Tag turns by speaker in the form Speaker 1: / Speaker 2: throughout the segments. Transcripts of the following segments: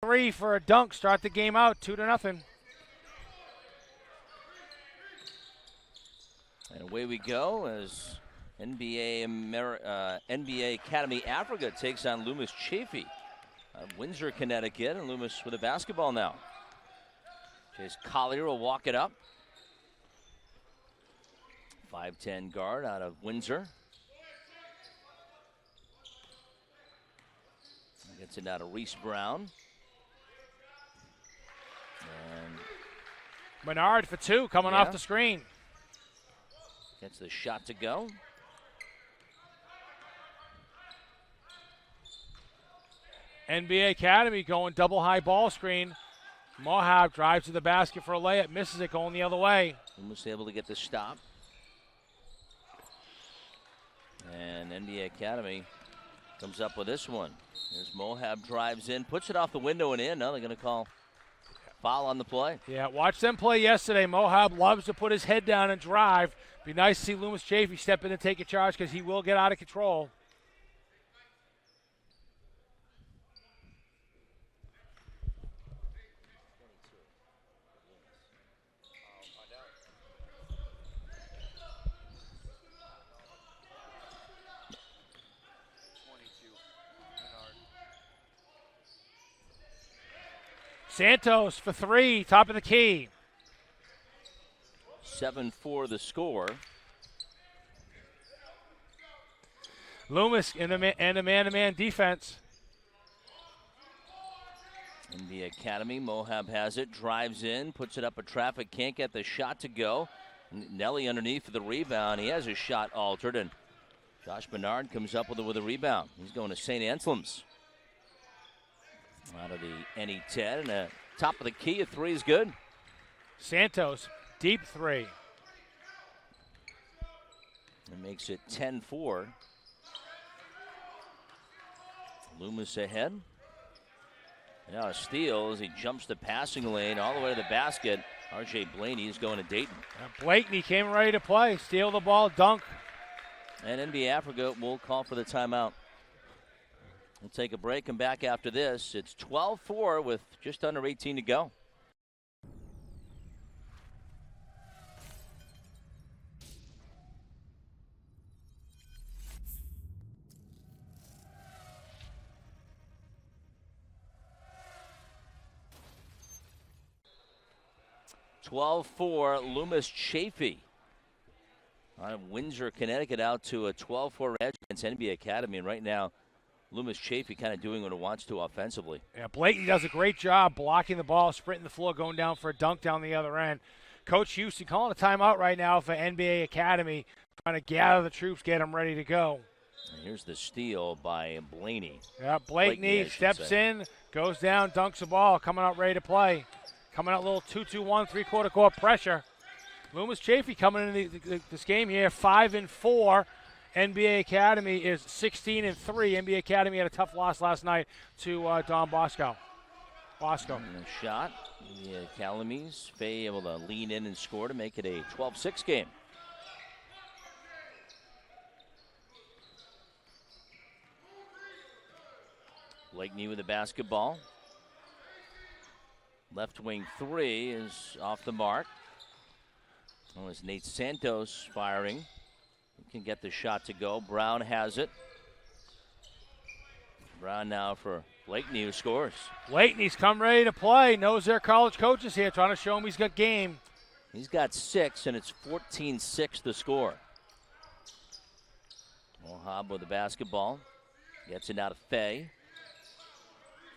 Speaker 1: three for a dunk. Start the game out 2-0.
Speaker 2: And away we go as NBA Academy Africa takes on Loomis Chafee of Windsor, Connecticut, and Loomis with a basketball now. Chase Collier will walk it up. 5'10" guard out of Windsor. Gets it out of Reese Brown. And
Speaker 1: Menard for two coming off the screen.
Speaker 2: Gets the shot to go.
Speaker 1: NBA Academy going double high ball screen. Mohab drives to the basket for a layup, misses it, going the other way.
Speaker 2: Almost able to get the stop. And NBA Academy comes up with this one. As Mohab drives in, puts it off the window and in. Now they're going to call foul on the play.
Speaker 1: Yeah, watch them play yesterday. Mohab loves to put his head down and drive. Be nice to see Loomis Chafee step in and take a charge because he will get out of control. Santos for three, top of the key.
Speaker 2: 7-4 the score.
Speaker 1: Loomis in the man-to-man defense.
Speaker 2: In the Academy, Mohab has it, drives in, puts it up a traffic, can't get the shot to go. Nelly underneath for the rebound. He has his shot altered, and Josh Bernard comes up with a rebound. He's going to St. Anselm's. Out of the NE10, and top of the key, a three is good.
Speaker 1: Santos, deep three.
Speaker 2: It makes it 10-4. Loomis ahead. Now a steal as he jumps the passing lane all the way to the basket. R.J. Blaney is going to Dayton.
Speaker 1: Blakeney came ready to play. Steal the ball, dunk.
Speaker 2: And NBA Africa will call for the timeout. We'll take a break and back after this. It's 12-4 with just under 18 to go. Loomis Chafee out of Windsor, Connecticut, out to a 12-4 edge against NBA Academy. And right now, Loomis Chafee kind of doing what he wants to offensively.
Speaker 1: Yeah, Blakeney does a great job blocking the ball, sprinting the floor, going down for a dunk down the other end. Coach Houston calling a timeout right now for NBA Academy, trying to gather the troops, get them ready to go.
Speaker 2: And here's the steal by Blaney.
Speaker 1: Yeah, Blakeney steps in, goes down, dunks the ball, coming out ready to play. Coming out a little 2-2-1, three-quarter court pressure. Loomis Chafee coming into this game here, 5-4. NBA Academy is 16-3. NBA Academy had a tough loss last night to Don Bosco.
Speaker 2: And a shot. The Academies able to lean in and score to make it a 12-6 game. Blakeney with the basketball. Left wing three is off the mark. Oh, it's Nate Santos firing. He can get the shot to go. Brown has it. Brown now for Blakeney, who scores.
Speaker 1: Blakeney's come ready to play. Knows their college coaches here, trying to show him he's got game.
Speaker 2: He's got 6, and it's 14-6 the score. Mohab with the basketball. Gets it out of Fay.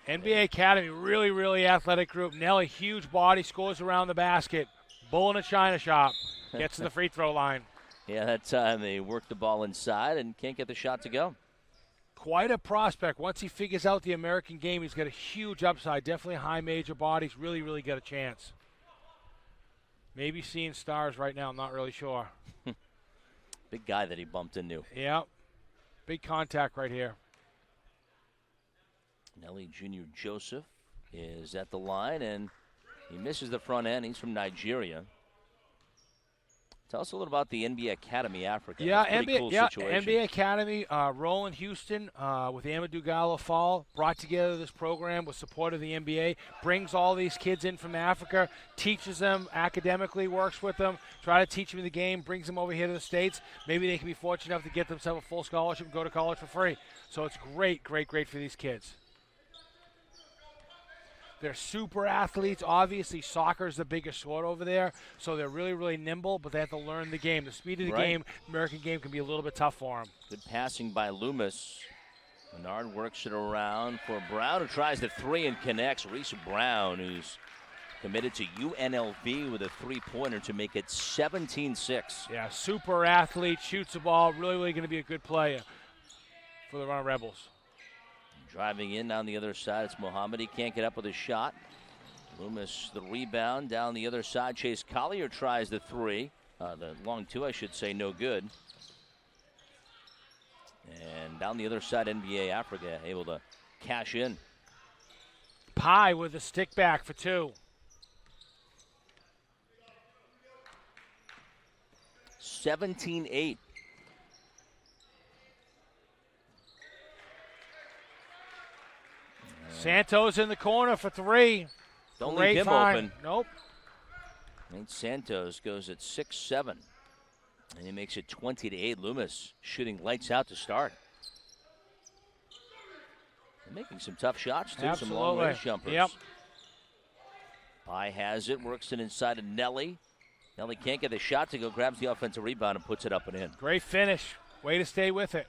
Speaker 1: NBA Academy, really, really athletic group. Nelly, huge body, scores around the basket. Bull in a china shop. Gets to the free throw line.
Speaker 2: Yeah, that time they work the ball inside and can't get the shot to go.
Speaker 1: Quite a prospect. Once he figures out the American game, he's got a huge upside. Definitely high major bodies. Really, really got a chance. Maybe seeing stars right now. I'm not really sure.
Speaker 2: Big guy that he bumped into.
Speaker 1: Yeah. Big contact right here.
Speaker 2: Nelly Jr. Joseph is at the line, and he misses the front end. He's from Nigeria. Tell us a little about the NBA Academy Africa.
Speaker 1: Yeah,
Speaker 2: That's a pretty cool situation.
Speaker 1: NBA Academy, Roland Houston with Amadou Gallo Fall brought together this program with support of the NBA, brings all these kids in from Africa, teaches them academically, works with them, try to teach them the game, brings them over here to the States. Maybe they can be fortunate enough to get themselves a full scholarship and go to college for free. So it's great, great, great for these kids. They're super athletes. Obviously, soccer is the biggest sport over there, so they're really, really nimble, but they have to learn the game. The speed of the game, American game, can be a little bit tough for them.
Speaker 2: Good passing by Loomis. Menard works it around for Brown, who tries the three and connects. Reese Brown, who's committed to UNLV with a three-pointer to make it 17-6.
Speaker 1: Yeah, super athlete, shoots the ball, really, really going to be a good player for the Run Rebels.
Speaker 2: Driving in down the other side, it's Mohamed. He can't get up with a shot. Loomis the rebound down the other side. Chase Collier tries the three. The long two, I should say, no good. And down the other side, NBA Africa able to cash in.
Speaker 1: Pye with a stick back for two.
Speaker 2: 17-8.
Speaker 1: Santos in the corner for three.
Speaker 2: Don't
Speaker 1: Great
Speaker 2: leave him
Speaker 1: find.
Speaker 2: open.
Speaker 1: Nope.
Speaker 2: And Santos goes at 6-7. And he makes it 20-8. Loomis shooting lights out to start. They're making some tough shots, too.
Speaker 1: Absolutely.
Speaker 2: Some long-range jumpers.
Speaker 1: Yep.
Speaker 2: Pye has it, works it inside of Nelly. Nelly can't get the shot to go, grabs the offensive rebound and puts it up and in.
Speaker 1: Great finish. Way to stay with it.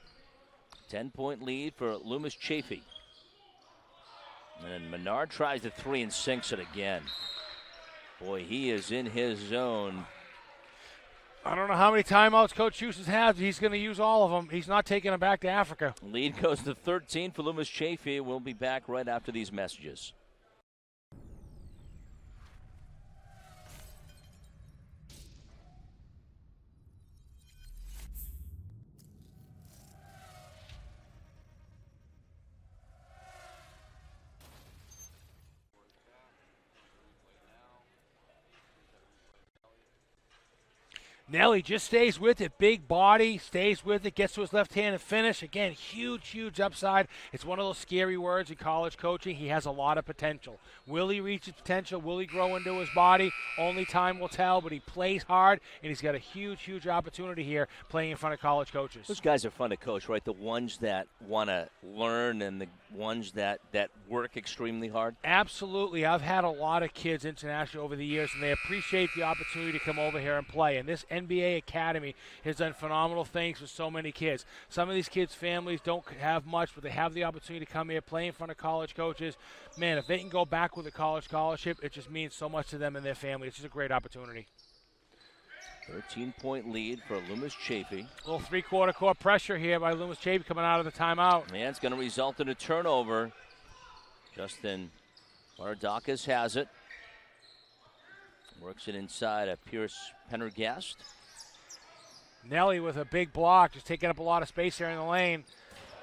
Speaker 2: 10-point lead for Loomis Chafee. And Menard tries the three and sinks it again. Boy, he is in his zone.
Speaker 1: I don't know how many timeouts Coach Houston has. He's going to use all of them. He's not taking them back to Africa.
Speaker 2: Lead goes to 13 for Loomis Chafee. We'll be back right after these messages.
Speaker 1: Nelly just stays with it. Big body, stays with it, gets to his left hand and finish. Again, huge, huge upside. It's one of those scary words in college coaching. He has a lot of potential. Will he reach his potential? Will he grow into his body? Only time will tell, but he plays hard, and he's got a huge, huge opportunity here playing in front of college coaches.
Speaker 2: Those guys are fun to coach, right? The ones that want to learn and the ones that work extremely hard.
Speaker 1: Absolutely. I've had a lot of kids internationally over the years, and they appreciate the opportunity to come over here and play. And this NBA Academy has done phenomenal things for so many kids. Some of these kids' families don't have much, but they have the opportunity to come here, play in front of college coaches. Man, if they can go back with a college scholarship, it just means so much to them and their family. It's just a great opportunity.
Speaker 2: 13-point lead for Loomis Chafee.
Speaker 1: A little three-quarter court pressure here by Loomis Chafee coming out of the timeout.
Speaker 2: And it's going to result in a turnover. Justin Bardakis has it. Works it inside of Pierce Pendergast.
Speaker 1: Nelly with a big block, just taking up a lot of space here in the lane.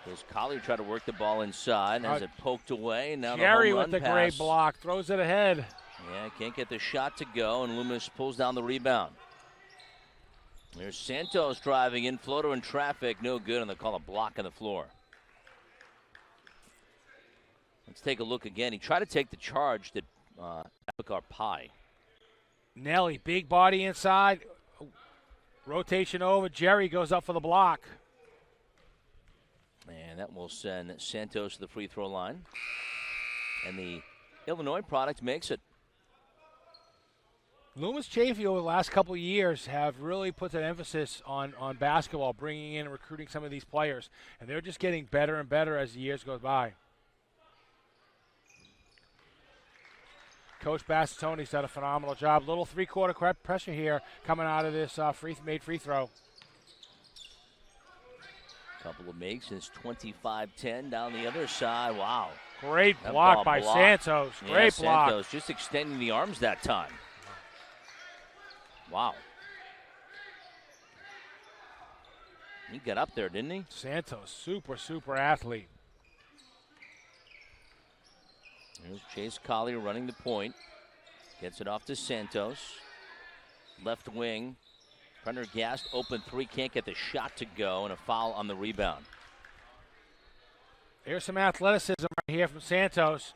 Speaker 2: Does Collier try to work the ball inside? Has it poked away? Now
Speaker 1: Jerry
Speaker 2: the home
Speaker 1: with the
Speaker 2: run
Speaker 1: great
Speaker 2: pass.
Speaker 1: block, throws it ahead.
Speaker 2: Yeah, can't get the shot to go, and Loomis pulls down the rebound. There's Santos driving in, floater in traffic, no good, and they call a block on the floor. Let's take a look again. He tried to take the charge that Abakar Pye.
Speaker 1: Nelly, big body inside. Rotation over. Jerry goes up for the block.
Speaker 2: And that will send Santos to the free throw line. And the Illinois product makes it.
Speaker 1: Loomis Chafee over the last couple of years have really put an emphasis on basketball, bringing in and recruiting some of these players. And they're just getting better and better as the years go by. Coach Bassatone's done a phenomenal job. Little three-quarter pressure here coming out of this made free throw.
Speaker 2: Couple of makes. It's 25-10 down the other side. Wow.
Speaker 1: Great block by Santos. Great block.
Speaker 2: Santos just extending the arms that time. Wow. He got up there, didn't he?
Speaker 1: Santos, super athlete.
Speaker 2: There's Chase Collier running the point. Gets it off to Santos. Left wing. Prendergast, open three, can't get the shot to go, and a foul on the rebound.
Speaker 1: Here's some athleticism right here from Santos.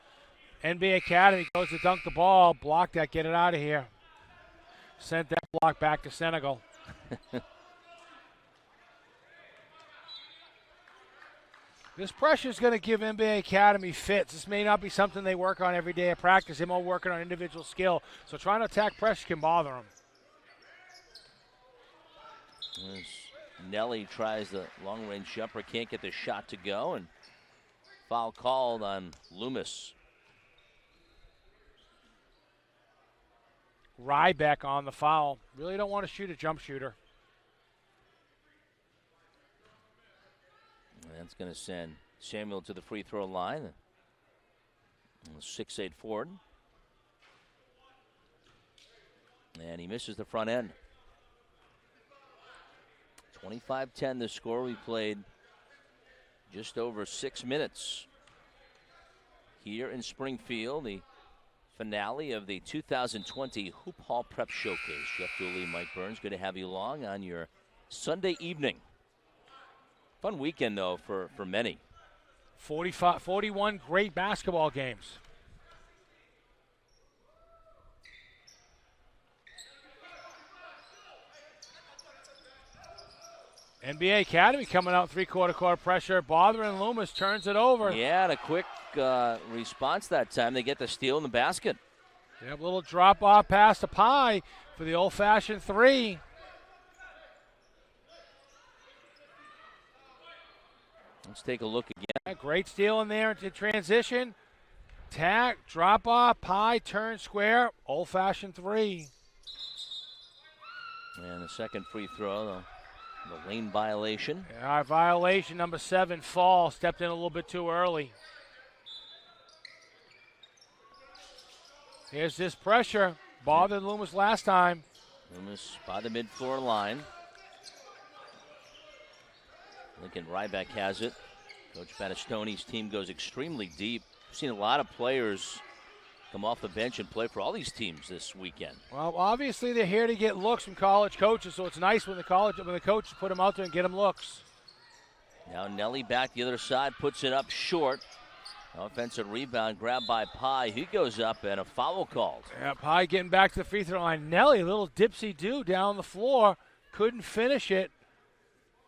Speaker 1: NBA Academy goes to dunk the ball, block that, get it out of here. Sent that block back to Senegal. This pressure is going to give NBA Academy fits. This may not be something they work on every day at practice. They're more working on individual skill. So trying to attack pressure can bother them.
Speaker 2: As Nelly tries the long-range jumper, can't get the shot to go, and foul called on Loomis.
Speaker 1: Ryback on the foul. Really don't want to shoot a jump shooter.
Speaker 2: That's going to send Samuel to the free throw line. 6'8" forward. And he misses the front end. 25-10 the score. We played just over 6 minutes here in Springfield. The finale of the 2020 Hoop Hall Prep Showcase. Jeff Dooley, Mike Burns, good to have you along on your Sunday evening. Fun weekend, though, for many.
Speaker 1: 41 great basketball games. NBA Academy coming out three-quarter court pressure. Bothering Loomis, turns it over.
Speaker 2: Yeah, and a quick response that time. They get the steal in the basket.
Speaker 1: Yeah, a little drop-off pass to Pye for the old-fashioned three.
Speaker 2: Let's take a look again.
Speaker 1: Yeah, great steal in there into transition. Tack, drop-off, Pye, turn square, old-fashioned three.
Speaker 2: And the second free throw, the lane violation.
Speaker 1: Yeah, violation number 7, Fall. Stepped in a little bit too early. Here's this pressure. Bothered Loomis last time.
Speaker 2: Loomis by the mid-floor line. Lincoln Ryback has it. Coach Battistoni's team goes extremely deep. We've seen a lot of players come off the bench and play for all these teams this weekend.
Speaker 1: Well, obviously they're here to get looks from college coaches, so it's nice when the coaches put them out there and get them looks.
Speaker 2: Now Nelly back the other side, puts it up short. Offensive rebound grabbed by Pye. He goes up and a foul called.
Speaker 1: Yeah, Pye getting back to the free throw line. Nelly, a little dipsy-do down the floor. Couldn't finish it.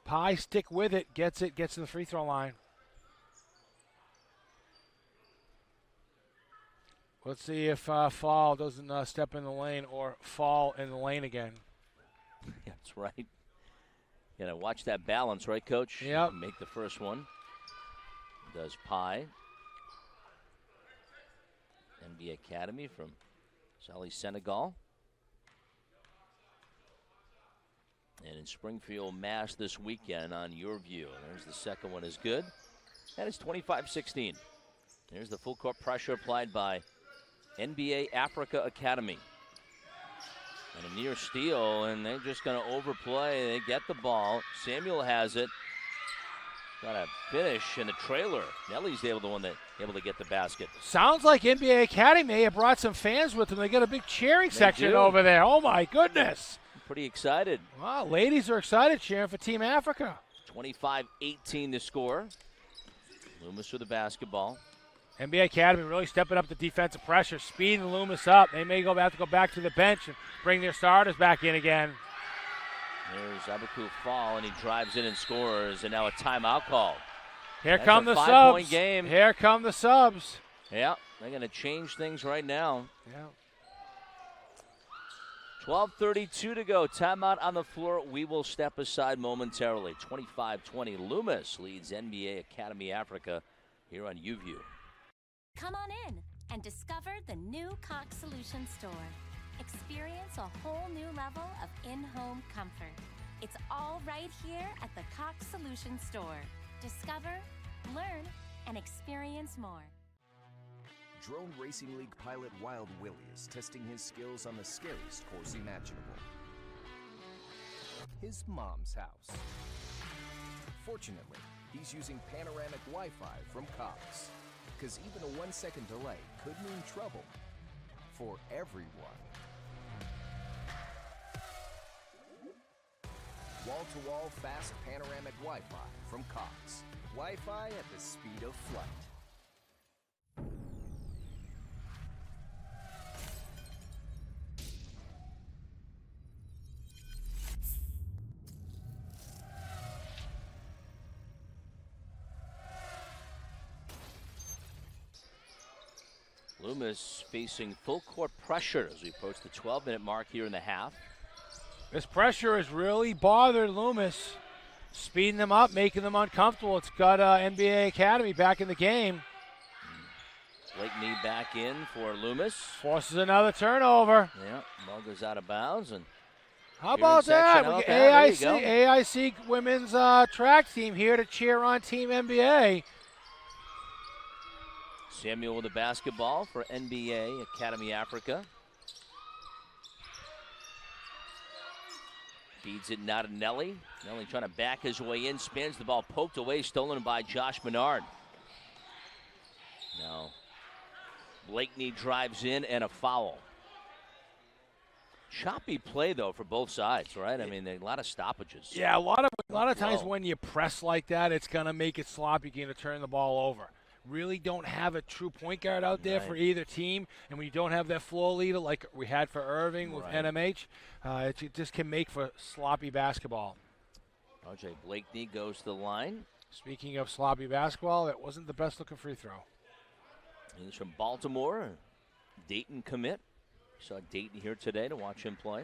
Speaker 1: Pye stick with it, gets to the free throw line. Let's see if Fall doesn't step in the lane or fall in the lane again.
Speaker 2: That's right. Got to watch that balance, right, Coach?
Speaker 1: Yep.
Speaker 2: Make the first one. Does Pye. NBA Academy from Sali, Senegal. And in Springfield, Mass this weekend on your view. There's the second one is good. That is 25-16. There's the full court pressure applied by NBA Africa Academy. And a near steal, and they're just going to overplay. They get the ball. Samuel has it. Got a finish in the trailer. Nelly's able to get the basket.
Speaker 1: Sounds like NBA Academy may have brought some fans with them. They got a big cheering section over there. Oh, my goodness.
Speaker 2: Pretty excited.
Speaker 1: Wow, ladies are excited cheering for Team Africa.
Speaker 2: 25-18 the score. Loomis with the basketball.
Speaker 1: NBA Academy really stepping up the defensive pressure, speeding Loomis up. They may have to go back to the bench and bring their starters back in again.
Speaker 2: There's Abaku Fall, and he drives in and scores, and now a timeout called.
Speaker 1: Here
Speaker 2: That's
Speaker 1: come
Speaker 2: a
Speaker 1: the
Speaker 2: 5-point
Speaker 1: subs.
Speaker 2: game.
Speaker 1: Here come the subs.
Speaker 2: Yeah, they're going to change things right now.
Speaker 1: Yeah.
Speaker 2: 12:32 to go. Timeout on the floor. We will step aside momentarily. 25-20. Loomis leads NBA Academy Africa here on UView.
Speaker 3: Come on in and discover the new Cox Solutions store. Experience a whole new level of in-home comfort. It's all right here at the Cox Solutions store. Discover, learn, and experience more.
Speaker 4: Drone Racing League pilot Wild Willie is testing his skills on the scariest course imaginable. His mom's house. Fortunately, he's using panoramic Wi-Fi from Cox, because even a 1-second delay could mean trouble for everyone. Wall-to-wall fast panoramic Wi-Fi from Cox. Wi-Fi at the speed of flight.
Speaker 2: Loomis facing full court pressure as we approach the 12-minute mark here in the half.
Speaker 1: This pressure has really bothered Loomis, speeding them up, making them uncomfortable. It's got NBA Academy back in the game.
Speaker 2: Blakeney back in for Loomis.
Speaker 1: Forces another turnover.
Speaker 2: Yeah, ball goes out of bounds. And
Speaker 1: how about that?
Speaker 2: How about
Speaker 1: AIC women's track team here to cheer on Team NBA.
Speaker 2: Samuel with the basketball for NBA Academy Africa. Feeds it now to Nelly. Nelly trying to back his way in, spins the ball, poked away, stolen by Josh Menard. Now, Blakeney drives in and a foul. Choppy play, though, for both sides, right? I mean, a lot of stoppages.
Speaker 1: Yeah, a lot of times when you press like that, it's going to make it sloppy. You're going to turn the ball over. Really don't have a true point guard out there for either team, and when you don't have that floor leader like we had for Irving with NMH, it just can make for sloppy basketball.
Speaker 2: RJ Blakeney goes to the line.
Speaker 1: Speaking of sloppy basketball, it wasn't the best looking free throw.
Speaker 2: He's from Baltimore, Dayton commit. Saw Dayton here today to watch him play.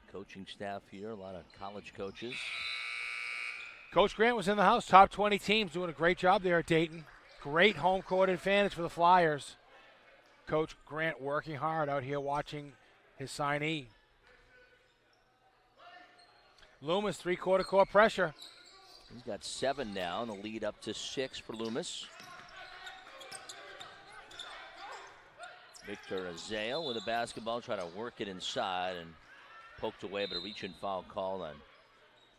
Speaker 2: The coaching staff here, a lot of college coaches.
Speaker 1: Coach Grant was in the house. Top 20 teams doing a great job there at Dayton. Great home court advantage for the Flyers. Coach Grant working hard out here watching his signee. Loomis, three-quarter court pressure.
Speaker 2: He's got 7 now, and the lead up to 6 for Loomis. Victor Azale with a basketball, trying to work it inside and poked away, but a reach and foul call on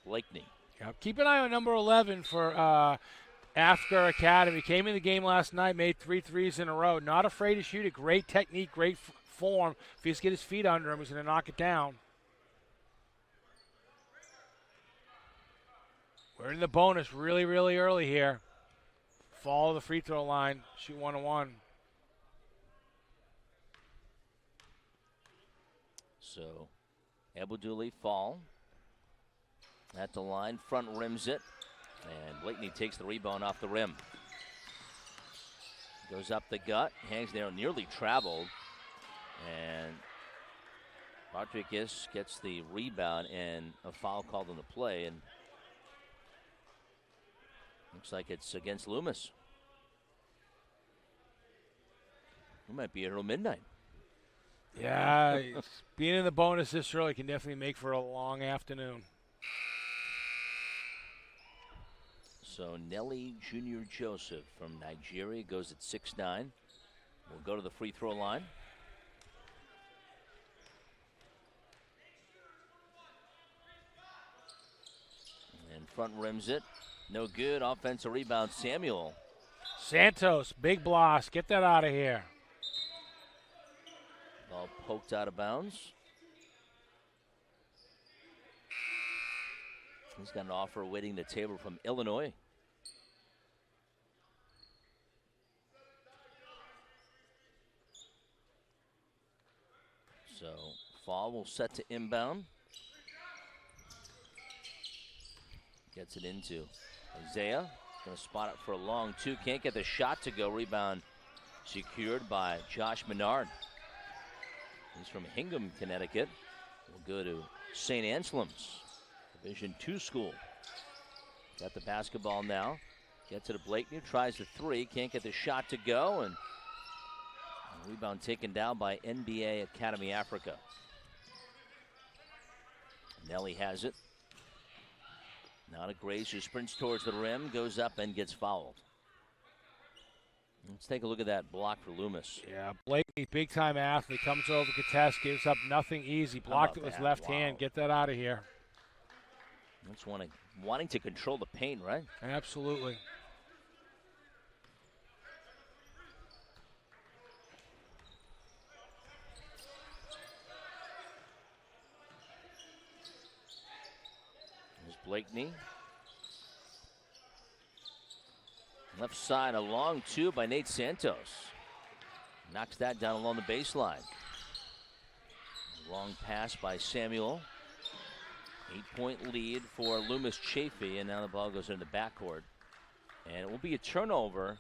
Speaker 2: Blakeney.
Speaker 1: Yeah, keep an eye on number 11 for Africa Academy. Came in the game last night, made 3 threes in a row. Not afraid to shoot it. Great technique, great form. If he just get his feet under him, he's going to knock it down. We're in the bonus really, really early here. Follow the free throw line. Shoot 1-on-1.
Speaker 2: So, Abdul Fall at the line, front rims it, and Blakeney takes the rebound off the rim. Goes up the gut, hangs there, nearly traveled, and Rodriguez gets the rebound and a foul called on the play, and looks like it's against Loomis. We might be here till midnight.
Speaker 1: Yeah, being in the bonus this early can definitely make for a long afternoon.
Speaker 2: So Nelly Jr. Joseph from Nigeria goes at 6'9". Will go to the free throw line. And front rims it. No good. Offensive rebound, Samuel.
Speaker 1: Santos, big blast. Get that out of here.
Speaker 2: Ball poked out of bounds. He's got an offer waiting the table from Illinois. So Fall will set to inbound. Gets it into Isaiah. Going to spot it for a long 2. Can't get the shot to go. Rebound secured by Josh Menard. He's from Hingham, Connecticut. We'll go to St. Anselm's, Division II school. Got the basketball now. Gets it to Blakeney. Tries the 3. Can't get the shot to go. And rebound taken down by NBA Academy Africa. Nelly has it. Now to Grace, who sprints towards the rim, goes up and gets fouled. Let's take a look at that block for Loomis.
Speaker 1: Yeah, Blakeney, big-time athlete, comes over, contest, gives up nothing easy. Blocked it with his left hand. Get that out of here.
Speaker 2: That's wanting to control the paint, right?
Speaker 1: Absolutely.
Speaker 2: Blakeney. Left side, a long two by Nate Santos. Knocks that down along the baseline. Long pass by Samuel. 8-point lead for Loomis Chafee, and now the ball goes into the backcourt. And it will be a turnover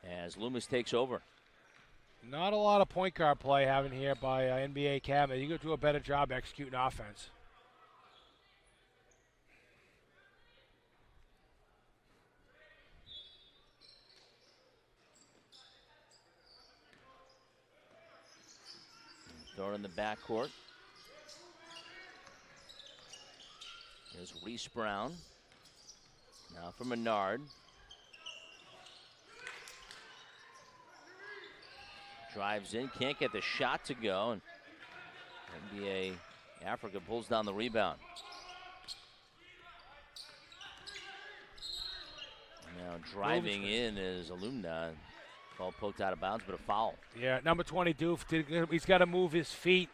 Speaker 2: as Loomis takes over.
Speaker 1: Not a lot of point guard play having here by NBA Academy. You could do a better job executing offense.
Speaker 2: Throw it in the backcourt. Here's Reese Brown. Now for Menard. Drives in, can't get the shot to go. And NBA Africa pulls down the rebound. Now driving in is Alumna. Ball poked out of bounds, but a foul.
Speaker 1: Yeah, number 20, Doof, he's got to move his feet.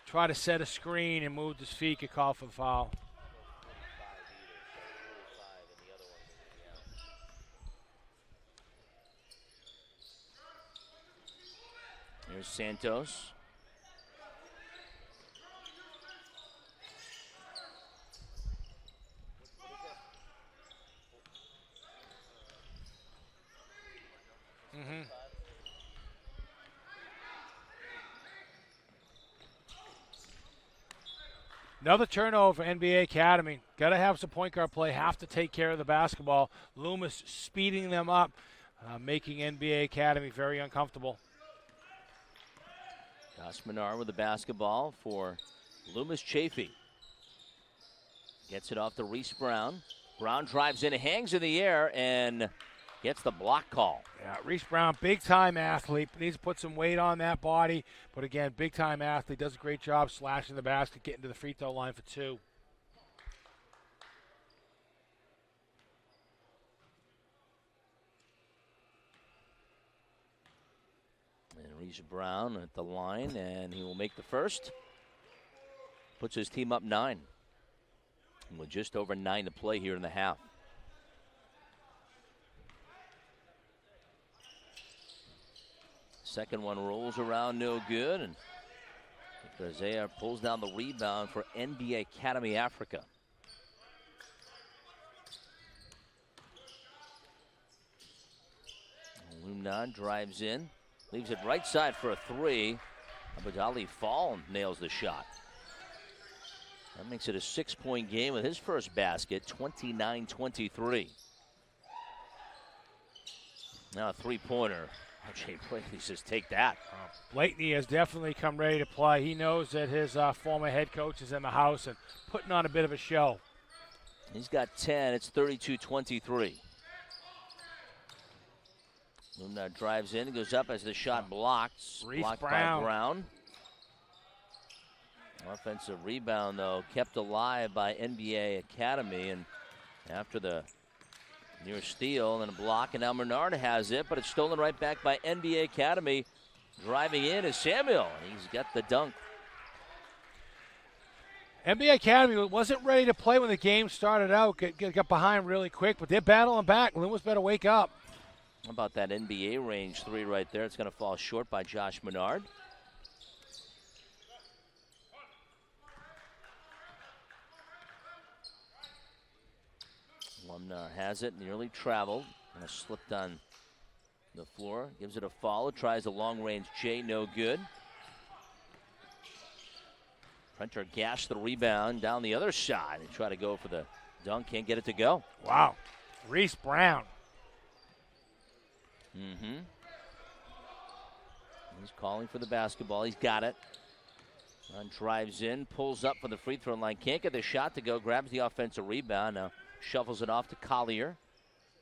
Speaker 1: Try to set a screen and move his feet, get called for the foul.
Speaker 2: Here's Santos.
Speaker 1: Another turnover, NBA Academy. Got to have some point guard play, have to take care of the basketball. Loomis speeding them up, making NBA Academy very uncomfortable.
Speaker 2: Josh Menard with the basketball for Loomis Chafee. Gets it off to Reese Brown. Brown drives in, hangs in the air, and gets the block call.
Speaker 1: Yeah, Reese Brown, big-time athlete. Needs to put some weight on that body. But again, big-time athlete. Does a great job slashing the basket, getting to the free throw line for two.
Speaker 2: And Reese Brown at the line, and he will make the first. Puts his team up 9. And with just over 9 to play here in the half. Second one rolls around, no good, and Isaiah pulls down the rebound for NBA Academy Africa. Lumnan drives in, leaves it right side for a three. Abadali Fall nails the shot. That makes it a 6-point game with his first basket, 29-23. Now a three-pointer. Jay Blakeney says, take that.
Speaker 1: Blakeney has definitely come ready to play. He knows that his former head coach is in the house and putting on a bit of a show.
Speaker 2: He's got 10. It's 32-23. Luna drives in, goes up as the shot blocked. Blocked by Brown. Offensive rebound, though, kept alive by NBA Academy. And after the near steal and a block, and now Menard has it, but it's stolen right back by NBA Academy. Driving in is Samuel. He's got the dunk.
Speaker 1: NBA Academy wasn't ready to play when the game started out. Got behind really quick, but they're battling back. Loomis better wake up.
Speaker 2: How about that NBA range three right there? It's going to fall short by Josh Menard. Lumnar has it, nearly traveled. And slipped on the floor. Gives it a follow. Tries a long-range J, no good. Prenter gashed the rebound down the other side and try to go for the dunk. Can't get it to go.
Speaker 1: Wow. Reese Brown.
Speaker 2: He's calling for the basketball. He's got it. Drives in, pulls up for the free throw line. Can't get the shot to go. Grabs the offensive rebound. Now shuffles it off to Collier.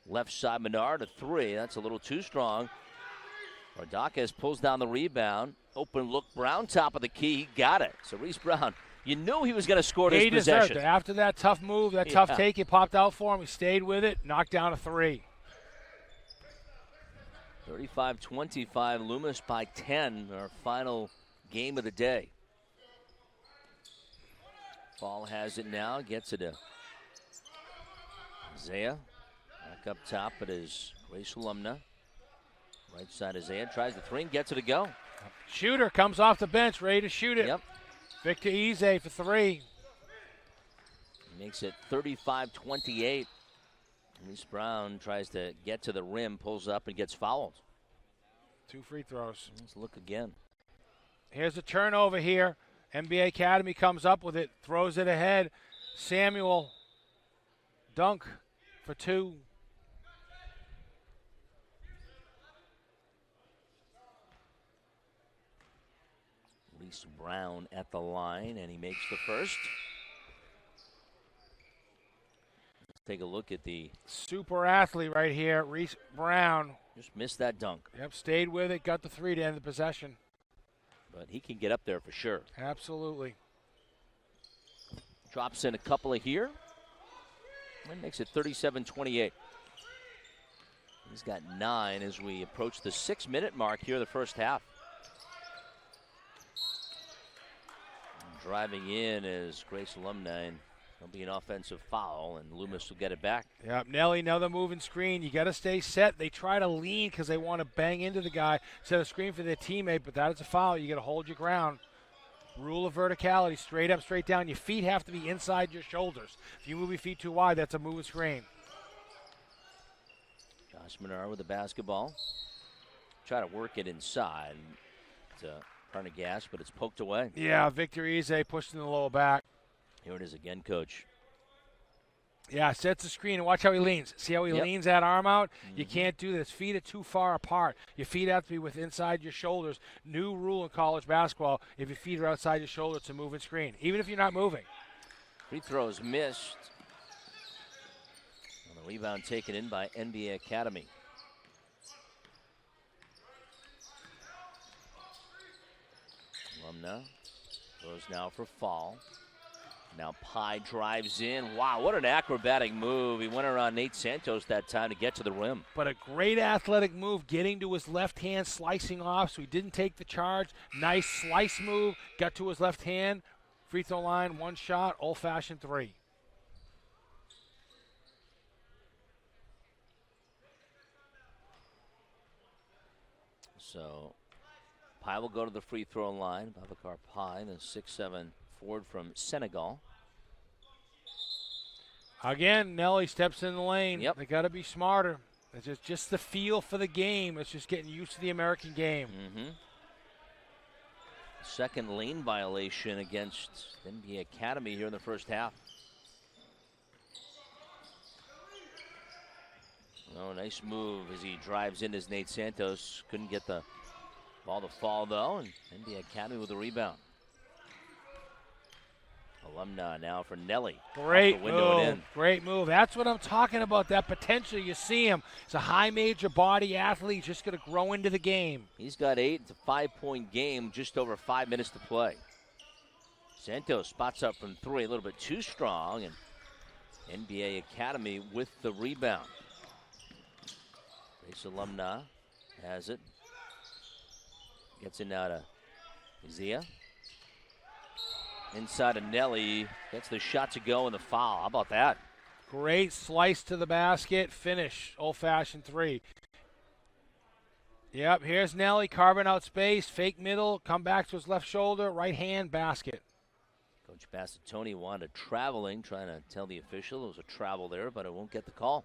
Speaker 2: Left side, Menard, a three. That's a little too strong. Ardakis pulls down the rebound. Open look, Brown, top of the key. He got it. So Reese Brown, you knew he was going to score this possession.
Speaker 1: It. After that tough move, that tough take, it popped out for him. He stayed with it, knocked down a three.
Speaker 2: 35-25, Loomis by 10, our final game of the day. Fall has it now, gets it to Isaiah. Back up top, it is Grace Alumna. Right side, Isaiah tries the three and gets it to go.
Speaker 1: Shooter comes off the bench, ready to shoot it.
Speaker 2: Yep.
Speaker 1: Victor Eze for three.
Speaker 2: Makes it 35-28. Reese Brown tries to get to the rim, pulls up, and gets fouled.
Speaker 1: 2 free throws.
Speaker 2: Let's look again.
Speaker 1: Here's a turnover here. NBA Academy comes up with it, throws it ahead. Samuel, dunk for 2.
Speaker 2: Reese Brown at the line, and he makes the first. Let's take a look at the...
Speaker 1: Super athlete right here, Reese Brown.
Speaker 2: Just missed that dunk.
Speaker 1: Yep, stayed with it, got the 3 to end the possession.
Speaker 2: But he can get up there for sure.
Speaker 1: Absolutely.
Speaker 2: Drops in a couple of here. And makes it 37-28. He's got 9 as we approach the 6-minute mark here, the first half. Driving in is Grace Alumni, and there'll be an offensive foul, and Loomis will get it back.
Speaker 1: Yep, Nelly, another moving screen. You got to stay set. They try to lean because they want to bang into the guy, set a screen for their teammate, but that is a foul. You got to hold your ground. Rule of verticality, straight up, straight down. Your feet have to be inside your shoulders. If you move your feet too wide, that's a moving screen.
Speaker 2: Josh Menard with the basketball. Try to work it inside. It's Prendergast, but it's poked away.
Speaker 1: Yeah, Victor Eze pushed in the lower back.
Speaker 2: Here it is again, Coach.
Speaker 1: Yeah, sets the screen, and watch how he leans. See how he leans that arm out? You can't do this. Feet are too far apart. Your feet have to be with inside your shoulders. New rule in college basketball, if your feet are outside your shoulder, it's a moving screen, even if you're not moving.
Speaker 2: Free throws missed. And the rebound taken in by NBA Academy. Alumna goes now for Fall. Now Pye drives in. Wow, what an acrobatic move. He went around Nate Santos that time to get to the rim.
Speaker 1: But a great athletic move, getting to his left hand, slicing off, so he didn't take the charge. Nice slice move, got to his left hand. Free throw line, 1 shot, old-fashioned 3.
Speaker 2: So Pye will go to the free throw line. Babacar Pye, the 6'7" forward from Senegal.
Speaker 1: Again, Nelly steps in the lane.
Speaker 2: Yep.
Speaker 1: They got to be smarter. It's just the feel for the game. It's just getting used to the American game.
Speaker 2: Second lane violation against NBA Academy here in the first half. Oh, nice move as he drives in as Nate Santos. Couldn't get the ball to fall, though, and NBA Academy with the rebound. Alumni now for Nelly.
Speaker 1: Great
Speaker 2: window
Speaker 1: move. Great move. That's what I'm talking about, that potential. You see him. He's a high major body athlete. He's just going to grow into the game.
Speaker 2: He's got 8. It's a 5-point game, just over 5 minutes to play. Santos spots up from 3, a little bit too strong, and NBA Academy with the rebound. Grace Alumni has it. Gets it now to Isaiah. Inside of Nelly, gets the shot to go and the foul. How about that?
Speaker 1: Great slice to the basket, finish, old-fashioned 3. Yep, here's Nelly carving out space, fake middle, come back to his left shoulder, right hand, basket.
Speaker 2: Coach Bassatoni wanted traveling, trying to tell the official it was a travel there, but it won't get the call.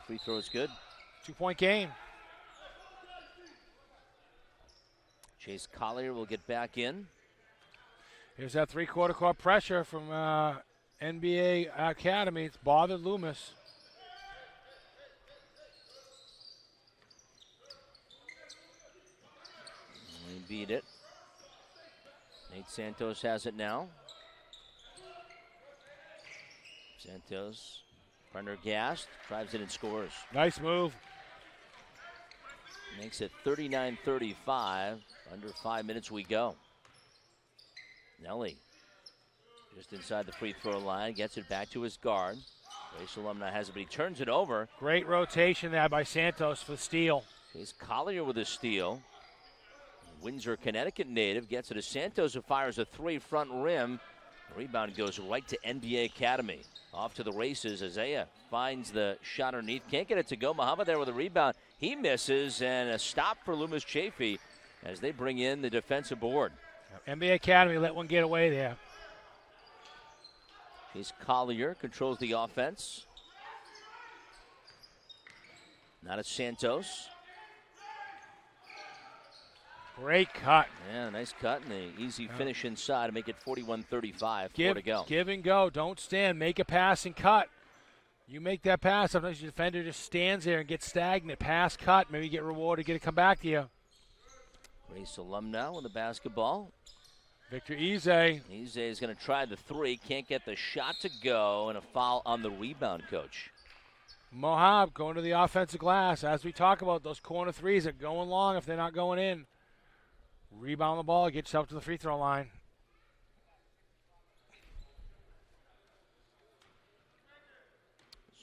Speaker 2: Free throw is good.
Speaker 1: 2-point game.
Speaker 2: Chase Collier will get back in.
Speaker 1: Here's that 3-quarter court pressure from NBA Academy. It's bothered Loomis.
Speaker 2: He beat it. Nate Santos has it now. Santos. Prendergast drives it and scores.
Speaker 1: Nice move.
Speaker 2: Makes it 39-35. Under 5 minutes we go. Nelly just inside the free throw line. Gets it back to his guard. Race Alumni has it, but he turns it over.
Speaker 1: Great rotation there by Santos for the steal.
Speaker 2: He's Collier with a steal. Windsor, Connecticut native gets it to Santos, who fires a three front rim. The rebound goes right to NBA Academy. Off to the races. Isaiah finds the shot underneath. Can't get it to go. Muhammad there with a rebound. He misses, and a stop for Loomis Chafee as they bring in the defensive board.
Speaker 1: NBA Academy let one get away there.
Speaker 2: He's Collier, controls the offense. Not at Santos.
Speaker 1: Great cut.
Speaker 2: Yeah, nice cut and an easy finish inside to make it 41-35. 4 to go.
Speaker 1: Give and go. Don't stand. Make a pass and cut. You make that pass. Sometimes your defender just stands there and gets stagnant. Pass, cut. Maybe you get rewarded, get it come back to you.
Speaker 2: Race Alumni with the basketball.
Speaker 1: Victor Eze.
Speaker 2: Eze is going to try the three. Can't get the shot to go, and a foul on the rebound, Coach.
Speaker 1: Mohab going to the offensive glass. As we talk about, those corner threes are going long if they're not going in. Rebound the ball, get yourself to the free throw line.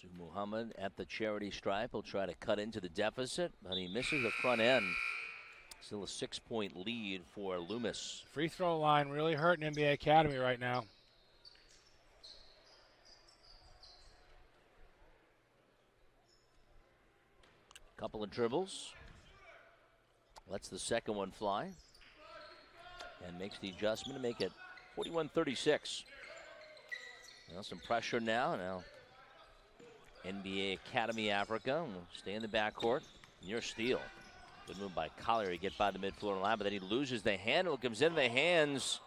Speaker 2: So Muhammad at the charity stripe will try to cut into the deficit, but he misses the front end. Still a 6-point lead for Loomis.
Speaker 1: Free throw line really hurting NBA Academy right now.
Speaker 2: Couple of dribbles. Lets the second one fly. And makes the adjustment to make it 41-36. Well, some pressure now. NBA Academy Africa will stay in the backcourt. Near steal. Good move by Collier to get by the mid-floor line, but then he loses the handle. Comes into the hands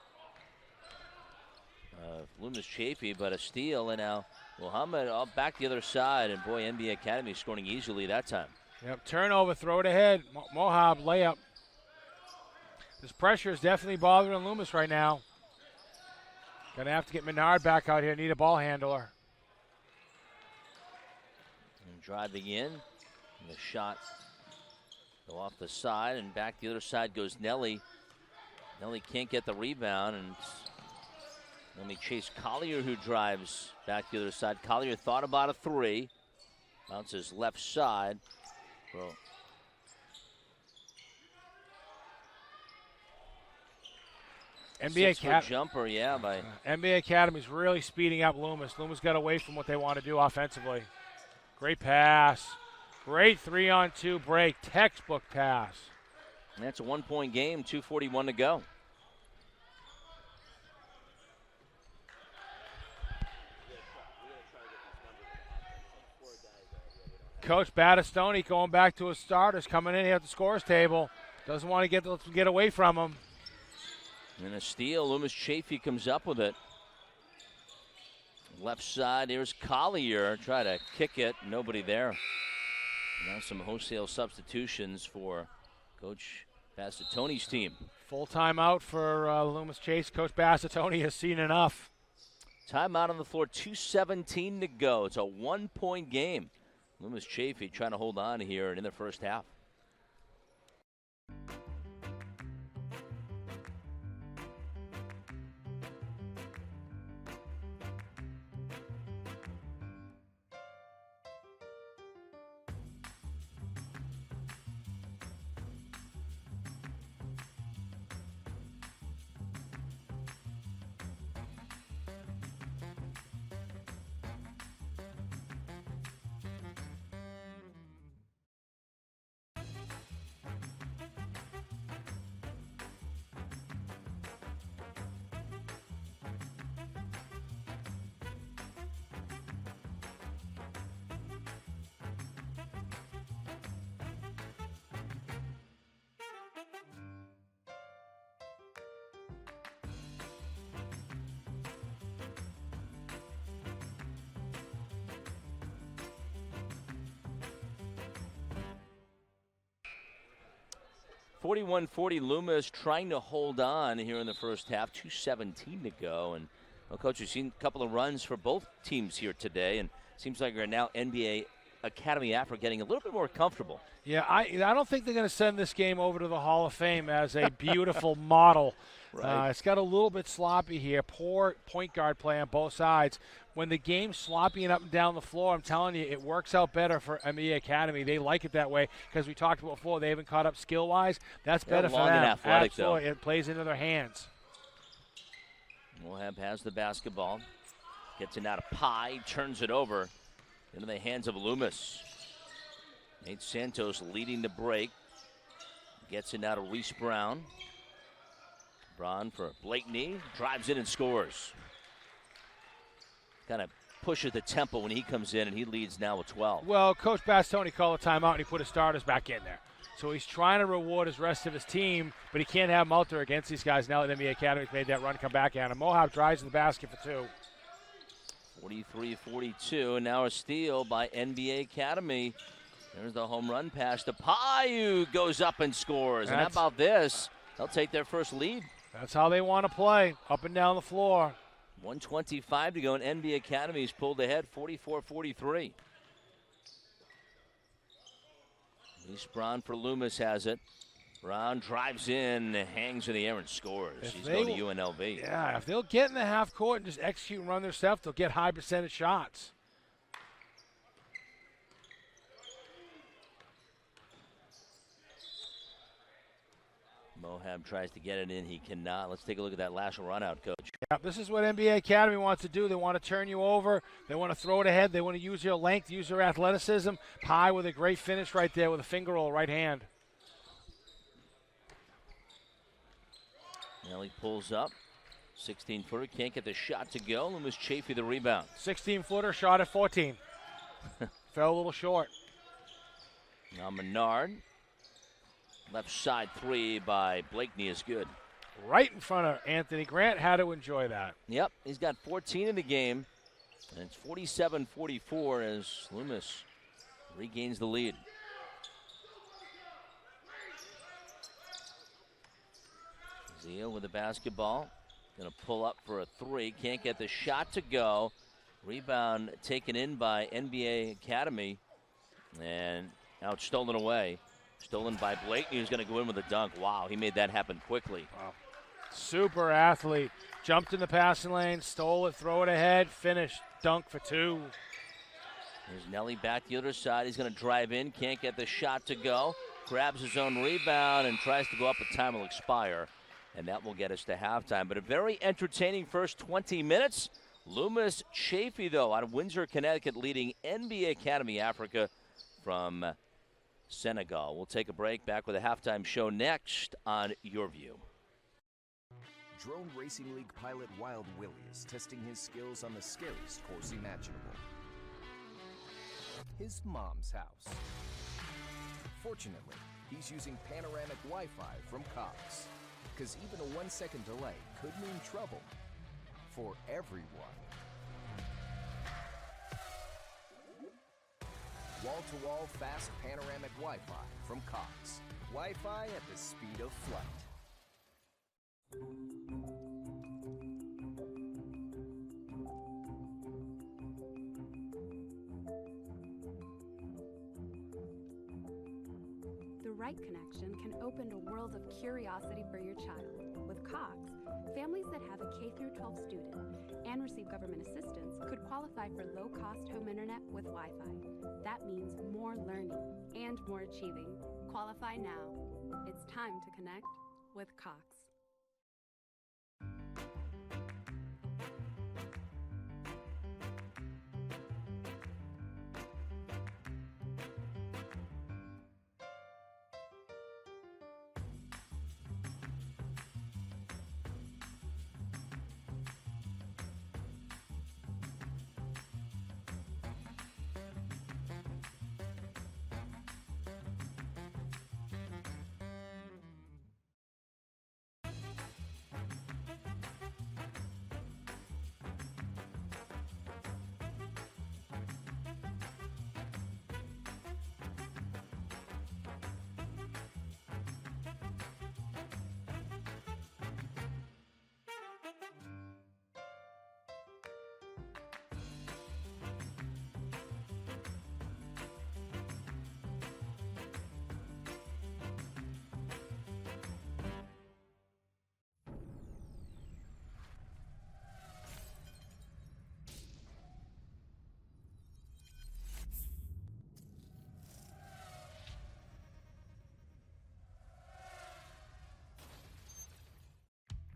Speaker 2: of Loomis Chafee, but a steal. And now Muhammad back the other side. And boy, NBA Academy scoring easily that time.
Speaker 1: Yep, turnover, throw it ahead. Mohab, layup. This pressure is definitely bothering Loomis right now. Gonna have to get Menard back out here, need a ball handler.
Speaker 2: And driving in, and the shot go off the side, and back the other side goes Nelly. Nelly can't get the rebound, and let me chase Collier, who drives back the other side. Collier thought about a three. Bounces left side. Well,
Speaker 1: NBA Academy
Speaker 2: jumper, yeah.
Speaker 1: NBA Academy's really speeding up Loomis. Loomis got away from what they want to do offensively. Great pass. Great 3-on-2 break. Textbook pass.
Speaker 2: And that's a 1-point game, 2:41 to go.
Speaker 1: Coach Battistoni going back to his starters, coming in here at the scores table. Doesn't want to get away from him.
Speaker 2: And a steal. Loomis Chafee comes up with it. Left side, here's Collier. Try to kick it. Nobody there. Now some wholesale substitutions for Coach Bassatoni's team.
Speaker 1: Full timeout for Loomis Chase. Coach Bassatoni has seen enough.
Speaker 2: Timeout on the floor, 2:17 to go. It's a 1-point game. Loomis Chafee trying to hold on here in the first half. (41-40) Loomis trying to hold on here in the first half. 2:17 to go. And, well, Coach, we've seen a couple of runs for both teams here today. And it seems like right now NBA Academy Africa getting a little bit more comfortable.
Speaker 1: Yeah, I don't think they're going to send this game over to the Hall of Fame as a beautiful model.
Speaker 2: Right.
Speaker 1: It's got a little bit sloppy here. Poor point guard play on both sides. When the game's sloppy and up and down the floor, I'm telling you, it works out better for NBA Academy. They like it that way because we talked about before. They haven't caught up skill-wise. That's
Speaker 2: They're
Speaker 1: better for
Speaker 2: long
Speaker 1: them.
Speaker 2: and athletic,
Speaker 1: Absolutely.
Speaker 2: though.
Speaker 1: It plays into their hands.
Speaker 2: Mohab has the basketball. Gets it out of Pye. Turns it over into the hands of Loomis. Nate Santos leading the break. Gets it out of Reese Brown. Braun for Blakeney. Drives in and scores. Kind of pushes the tempo when he comes in, and he leads now with 12.
Speaker 1: Well, Coach Bastoni called a timeout, and he put his starters back in there. So he's trying to reward his rest of his team, but he can't have them out there against these guys now that NBA Academy's made that run come back at him. Mohab drives to the basket for two.
Speaker 2: 43-42, and now a steal by NBA Academy. There's the home run pass to Pye, who goes up and scores. And how about this? They'll take their first lead.
Speaker 1: That's how they want to play, up and down the floor.
Speaker 2: 1:25 to go, and NBA Academy's pulled ahead, 44-43. Reese Brown for Loomis has it. Brown drives in, hangs in the air, and scores. He's going to UNLV.
Speaker 1: Yeah, if they'll get in the half court and just execute and run their stuff, they'll get high percentage shots.
Speaker 2: Mohab tries to get it in. He cannot. Let's take a look at that last run out, Coach.
Speaker 1: Yeah, this is what NBA Academy wants to do. They want to turn you over. They want to throw it ahead. They want to use your length, use your athleticism. Pye with a great finish right there with a finger roll, right hand.
Speaker 2: Nelly pulls up. 16-footer. Can't get the shot to go. Loomis Chafee the rebound.
Speaker 1: 16-footer, shot at 14. Fell a little short.
Speaker 2: Now Menard. Left side three by Blakeney is good.
Speaker 1: Right in front of Anthony Grant. Had to enjoy that.
Speaker 2: Yep, he's got 14 in the game. And it's 47-44 as Loomis regains the lead. Zia with the basketball. Going to pull up for a three. Can't get the shot to go. Rebound taken in by NBA Academy. And now it's stolen away. Stolen by Blakeney, who's going to go in with a dunk. Wow, he made that happen quickly.
Speaker 1: Wow. Super athlete. Jumped in the passing lane, stole it, throw it ahead, finished. Dunk for two.
Speaker 2: There's Nelly back the other side. He's going to drive in. Can't get the shot to go. Grabs his own rebound and tries to go up, but time will expire. And that will get us to halftime. But a very entertaining first 20 minutes. Loomis Chafee, though, out of Windsor, Connecticut, leading NBA Academy Africa from Senegal. We'll take a break. Back with a halftime show next on Your View.
Speaker 4: Drone Racing League pilot Wild Willie is testing his skills on the scariest course imaginable. His mom's house. Fortunately, he's using panoramic Wi-Fi from Cox, because even a 1-second delay could mean trouble for everyone. Wall-to-wall fast panoramic Wi-Fi from Cox. Wi-Fi at the speed of flight.
Speaker 5: The right connection can open a world of curiosity for your child. With Cox, families that have a K-12 student and receive government assistance could qualify for low-cost home internet with Wi-Fi. That means more learning and more achieving. Qualify now. It's time to connect with Cox.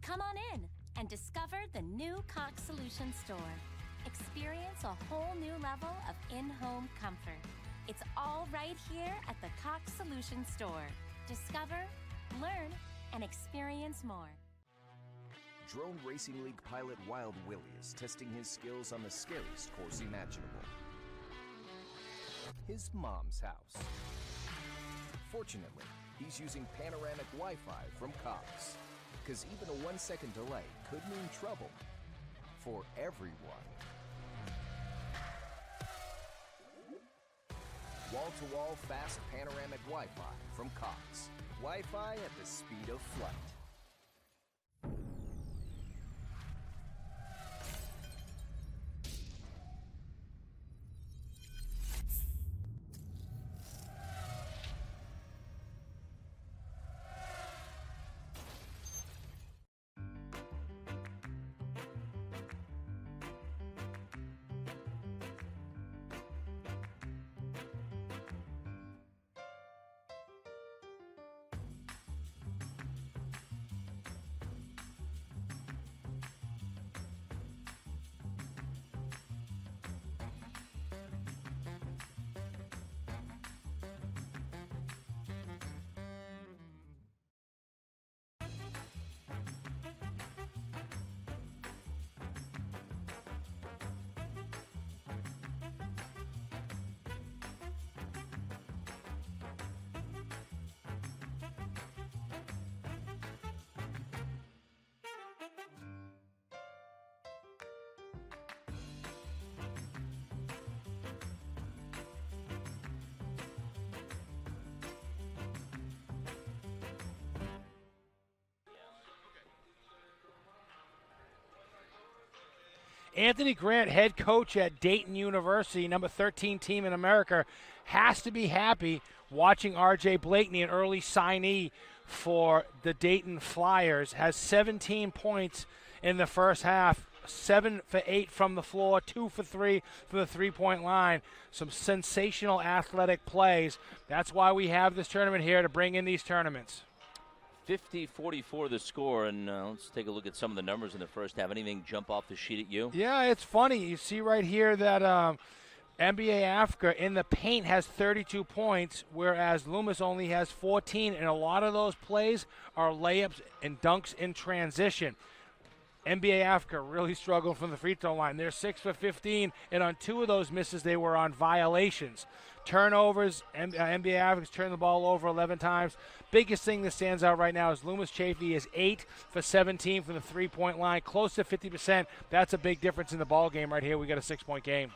Speaker 3: Come on in and discover the new Cox Solution Store. Experience a whole new level of in-home comfort. It's all right here at the Cox Solution Store. Discover, learn, and experience more.
Speaker 4: Drone Racing League pilot Wild Willie is testing his skills on the scariest course imaginable. His mom's house. Fortunately, he's using panoramic Wi-Fi from Cox, because even a 1-second delay could mean trouble for everyone. Wall-to-wall fast panoramic Wi-Fi from Cox. Wi-Fi at the speed of flight.
Speaker 1: Anthony Grant, head coach at Dayton University, number 13 team in America, has to be happy watching R.J. Blakeney, an early signee for the Dayton Flyers, has 17 points in the first half, 7 for 8 from the floor, 2 for 3 from the three-point line. Some sensational athletic plays. That's why we have this tournament here, to bring in these tournaments.
Speaker 2: 50-44 the score, and let's take a look at some of the numbers in the first half. Anything jump off the sheet at you?
Speaker 1: Yeah, it's funny. You see right here that NBA Africa in the paint has 32 points, whereas Loomis only has 14, and a lot of those plays are layups and dunks in transition. NBA Africa really struggled from the free throw line. They're 6 for 15, and on 2 of those misses, they were on violations. Turnovers, NBA Africa's turned the ball over 11 times. Biggest thing that stands out right now is Loomis Chafee is 8 for 17 from the three-point line, close to 50%. That's a big difference in the ball game right here. We got a 6-point game.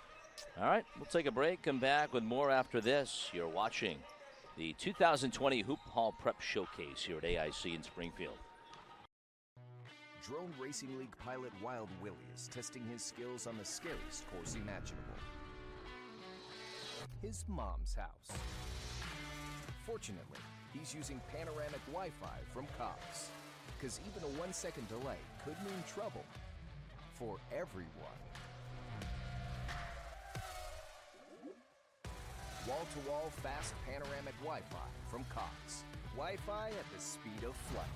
Speaker 2: All right, we'll take a break, come back with more after this. You're watching the 2020 Hoop Hall Prep Showcase here at AIC in Springfield.
Speaker 4: Drone Racing League pilot Wild Willie is testing his skills on the scariest course imaginable. His mom's house. Fortunately, he's using panoramic Wi-Fi from Cox, because even a 1-second delay could mean trouble for everyone. Wall-to-wall fast panoramic Wi-Fi from Cox. Wi-Fi at the speed of flight.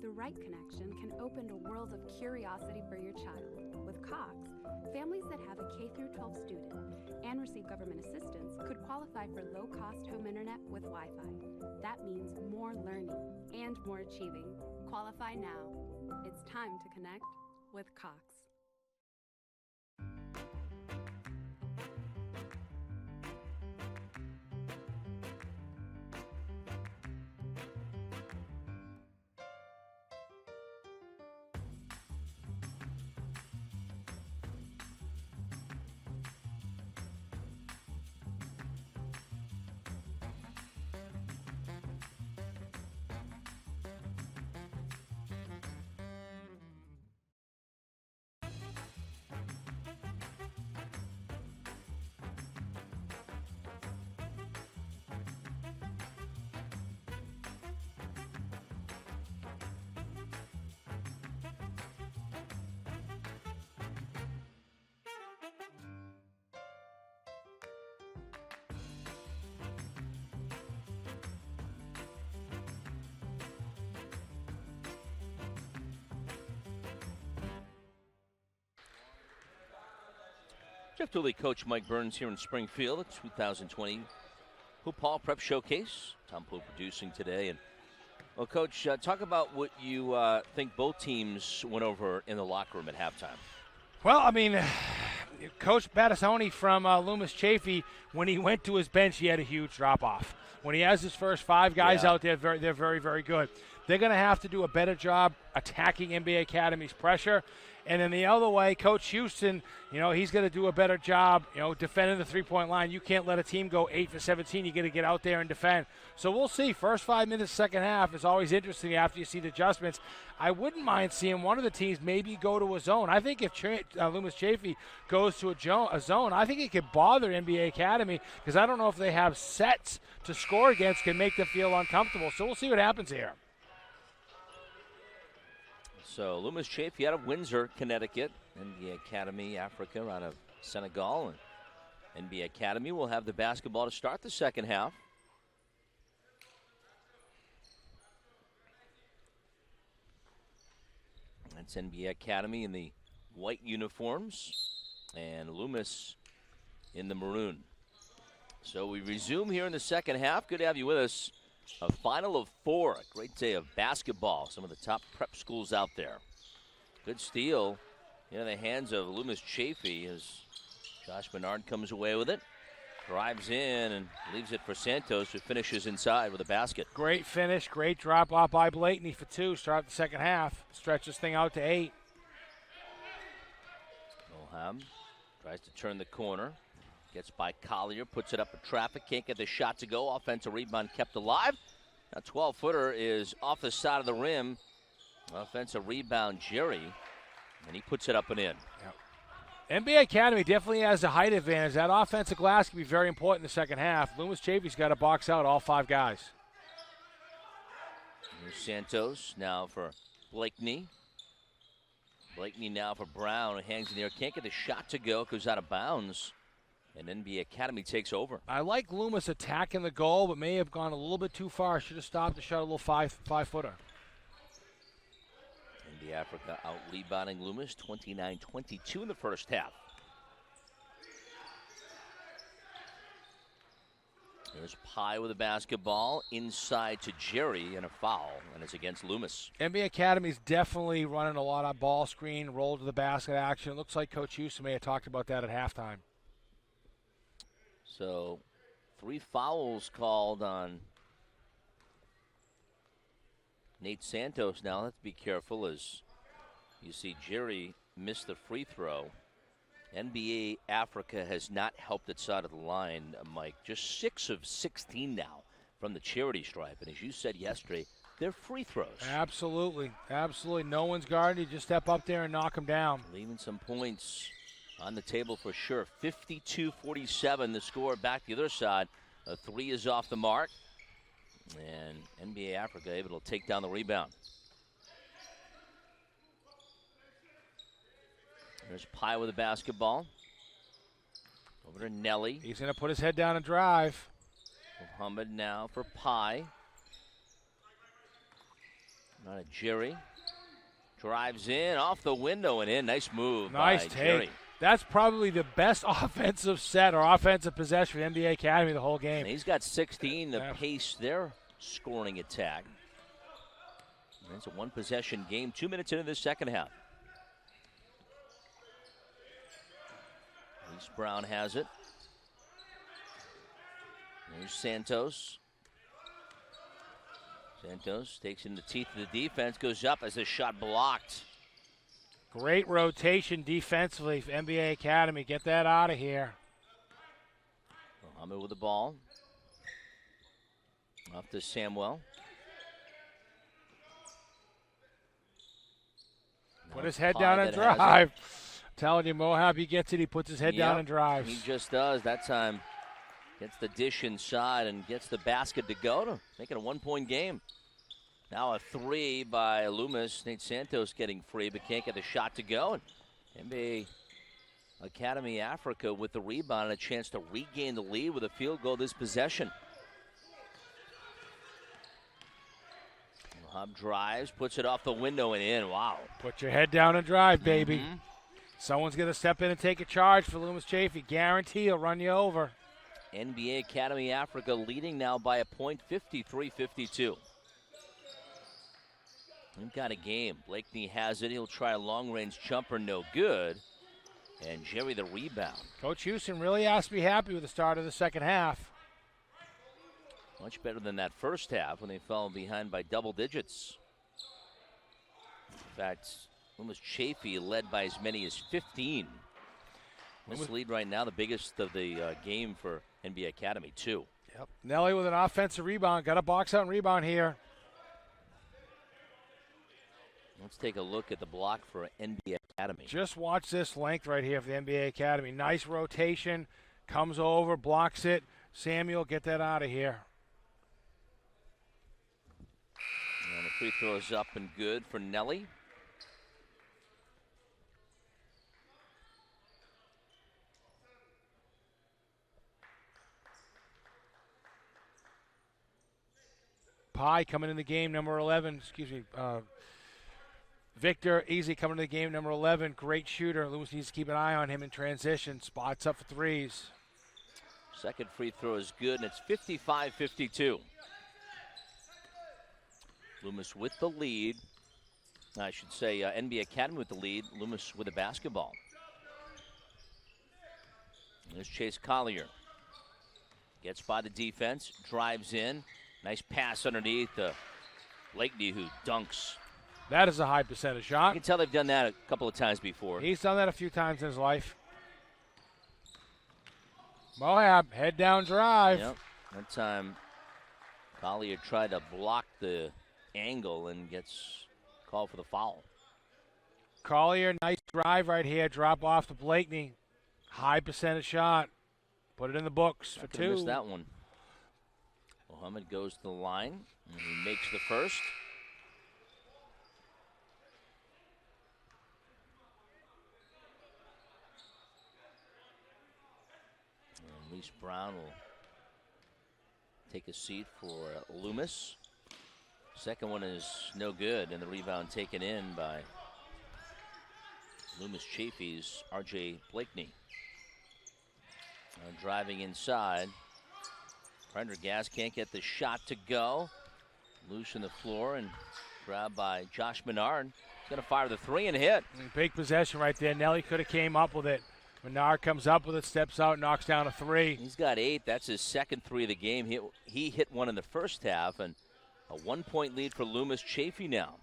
Speaker 5: The right connection can open a world of curiosity for your child. With Cox, families that have a K-12 student and receive government assistance could qualify for low-cost home internet with Wi-Fi. That means more learning and more achieving. Qualify now. It's time to connect with Cox.
Speaker 2: Jeff Dooley, Coach Mike Burns here in Springfield at 2020 Hoop Hall Prep Showcase. Tom Pope producing today. And well, Coach, talk about what you think both teams went over in the locker room at halftime.
Speaker 1: Well, I mean, Coach Battisoni from Loomis Chafee, when he went to his bench, he had a huge drop-off. When he has his first 5 guys out there, they're very, very good. They're going to have to do a better job attacking NBA Academy's pressure. And then the other way, Coach Houston, he's going to do a better job, defending the three-point line. You can't let a team go 8 for 17. You got to get out there and defend. So we'll see. First 5 minutes, second half is always interesting after you see the adjustments. I wouldn't mind seeing one of the teams maybe go to a zone. I think if Loomis Chafee goes to a zone, I think it could bother NBA Academy because I don't know if they have sets to score against can make them feel uncomfortable. So we'll see what happens here.
Speaker 2: So Loomis Chafee out of Windsor, Connecticut, NBA Academy Africa out of Senegal, and NBA Academy will have the basketball to start the second half. That's NBA Academy in the white uniforms and Loomis in the maroon. So we resume here in the second half. Good to have you with us. A final of 4, a great day of basketball. Some of the top prep schools out there. Good steal in the hands of Loomis Chafee as Josh Bernard comes away with it. Drives in and leaves it for Santos, who finishes inside with a basket.
Speaker 1: Great finish, great drop off by Blakeney for 2. Start the second half. Stretch this thing out to 8.
Speaker 2: Mohab tries to turn the corner. Gets by Collier, puts it up in traffic, can't get the shot to go. Offensive rebound kept alive. Now 12-footer is off the side of the rim. Offensive rebound, Jerry, and he puts it up and in.
Speaker 1: Yep. NBA Academy definitely has a height advantage. That offensive glass can be very important in the second half. Loomis Chafee's got to box out all 5 guys.
Speaker 2: Here's Santos now for Blakeney. Blakeney now for Brown, who hangs in there. Can't get the shot to go, goes out of bounds. And NBA Academy takes over.
Speaker 1: I like Loomis attacking the goal, but may have gone a little bit too far. Should have stopped and shot a little five-footer.
Speaker 2: NBA Africa out rebounding Loomis, 29-22 in the first half. There's Pye with the basketball, inside to Jerry, and a foul, and it's against Loomis.
Speaker 1: NBA Academy's definitely running a lot of ball screen, roll to the basket action. It looks like Coach Houston may have talked about that at halftime.
Speaker 2: So 3 fouls called on Nate Santos now. Let's be careful as you see Jerry miss the free throw. NBA Africa has not helped its side of the line, Mike. Just 6 of 16 now from the charity stripe. And as you said yesterday, they're free throws.
Speaker 1: Absolutely. Absolutely. No one's guarding. You just step up there and knock them down.
Speaker 2: Leaving some points on the table for sure. 52-47 the score back the other side. A 3 is off the mark. And NBA Africa able to take down the rebound. There's Pye with the basketball. Over to Nelly.
Speaker 1: He's going to put his head down and drive.
Speaker 2: Muhammad now for Pye. Not a Jerry. Drives in, off the window and in. Nice move
Speaker 1: nice
Speaker 2: by
Speaker 1: take.
Speaker 2: Jerry.
Speaker 1: That's probably the best offensive set or offensive possession for NBA Academy the whole game.
Speaker 2: And he's got 16 to pace their scoring attack. And it's a 1-possession game, 2 minutes into the second half. Reese Brown has it. There's Santos. Santos takes in the teeth of the defense, goes up as the shot blocked.
Speaker 1: Great rotation defensively for NBA Academy. Get that out of here.
Speaker 2: Muhammad with the ball. Off to Samuel.
Speaker 1: Put his head down and drive. Telling you, Mohab, he gets it. He puts his head down and drives.
Speaker 2: He just does. That time gets the dish inside and gets the basket to go to make it a 1-point game. Now a 3 by Loomis. Nate Santos getting free but can't get the shot to go. And NBA Academy Africa with the rebound and a chance to regain the lead with a field goal this possession. Hub drives, puts it off the window and in. Wow.
Speaker 1: Put your head down and drive, baby. Someone's going to step in and take a charge for Loomis Chafee. Guarantee he'll run you over.
Speaker 2: NBA Academy Africa leading now by a point, 53-52. We've got a game. Blakeney has it. He'll try a long-range jumper, no good. And Jerry the rebound.
Speaker 1: Coach Houston really has to be happy with the start of the second half.
Speaker 2: Much better than that first half when they fell behind by double digits. In fact, Loomis Chafee led by as many as 15. This lead right now, the biggest of the game for NBA Academy, too.
Speaker 1: Yep. Nelly with an offensive rebound. Got a box out and rebound here.
Speaker 2: Let's take a look at the block for NBA Academy.
Speaker 1: Just watch this length right here for the NBA Academy. Nice rotation. Comes over, blocks it. Samuel, get that out of here.
Speaker 2: And the free throw is up and good for Nelly.
Speaker 1: Pye coming in the game, number 11. Victor Easy coming to the game, number 11. Great shooter. Loomis needs to keep an eye on him in transition. Spots up for threes.
Speaker 2: Second free throw is good, and it's 55-52. Loomis with the lead. I should say NBA Academy with the lead. Loomis with the basketball. There's Chase Collier. Gets by the defense, drives in. Nice pass underneath Blakeney, who dunks.
Speaker 1: That is a high percentage shot.
Speaker 2: You can tell they've done that a couple of times before.
Speaker 1: He's done that a few times in his life. Moab, head down drive.
Speaker 2: Yep. That time, Collier tried to block the angle and gets called for the foul.
Speaker 1: Collier, nice drive right here. Drop off to Blakeney. High percentage shot. Put it in the books for two.
Speaker 2: Missed that one. Mohammed goes to the line, and he makes the first. And Reese Brown will take a seat for Loomis. Second one is no good, and the rebound taken in by Loomis Chafee's R.J. Blakeney. Driving inside. Prendergast can't get the shot to go. Loose on the floor and grabbed by Josh Menard. He's going to fire the three and hit.
Speaker 1: Big possession right there. Nelly could have came up with it. Menard comes up with it, steps out, knocks down a three.
Speaker 2: He's got 8. That's his second three of the game. He hit one in the first half, and a 1-point lead for Loomis Chafee now.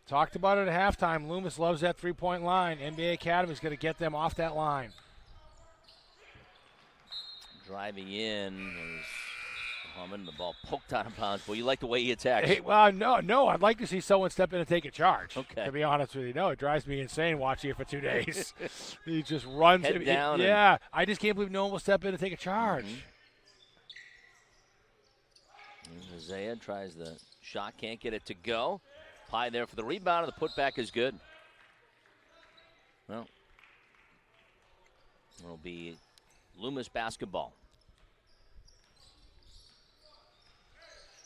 Speaker 1: Talked about it at halftime. Loomis loves that three-point line. NBA Academy's going to get them off that line.
Speaker 2: Driving in is Muhammad, the ball poked out of bounds. Well, you like the way he attacks.
Speaker 1: Hey, well, no. I'd like to see someone step in and take a charge.
Speaker 2: Okay.
Speaker 1: To be honest with you, no, it drives me insane watching it for 2 days. He just runs.
Speaker 2: Head down.
Speaker 1: Yeah, I just can't believe no one will step in and take a charge.
Speaker 2: Isaiah tries the shot, can't get it to go. Pye there for the rebound, and the putback is good. Well, it'll be Loomis basketball.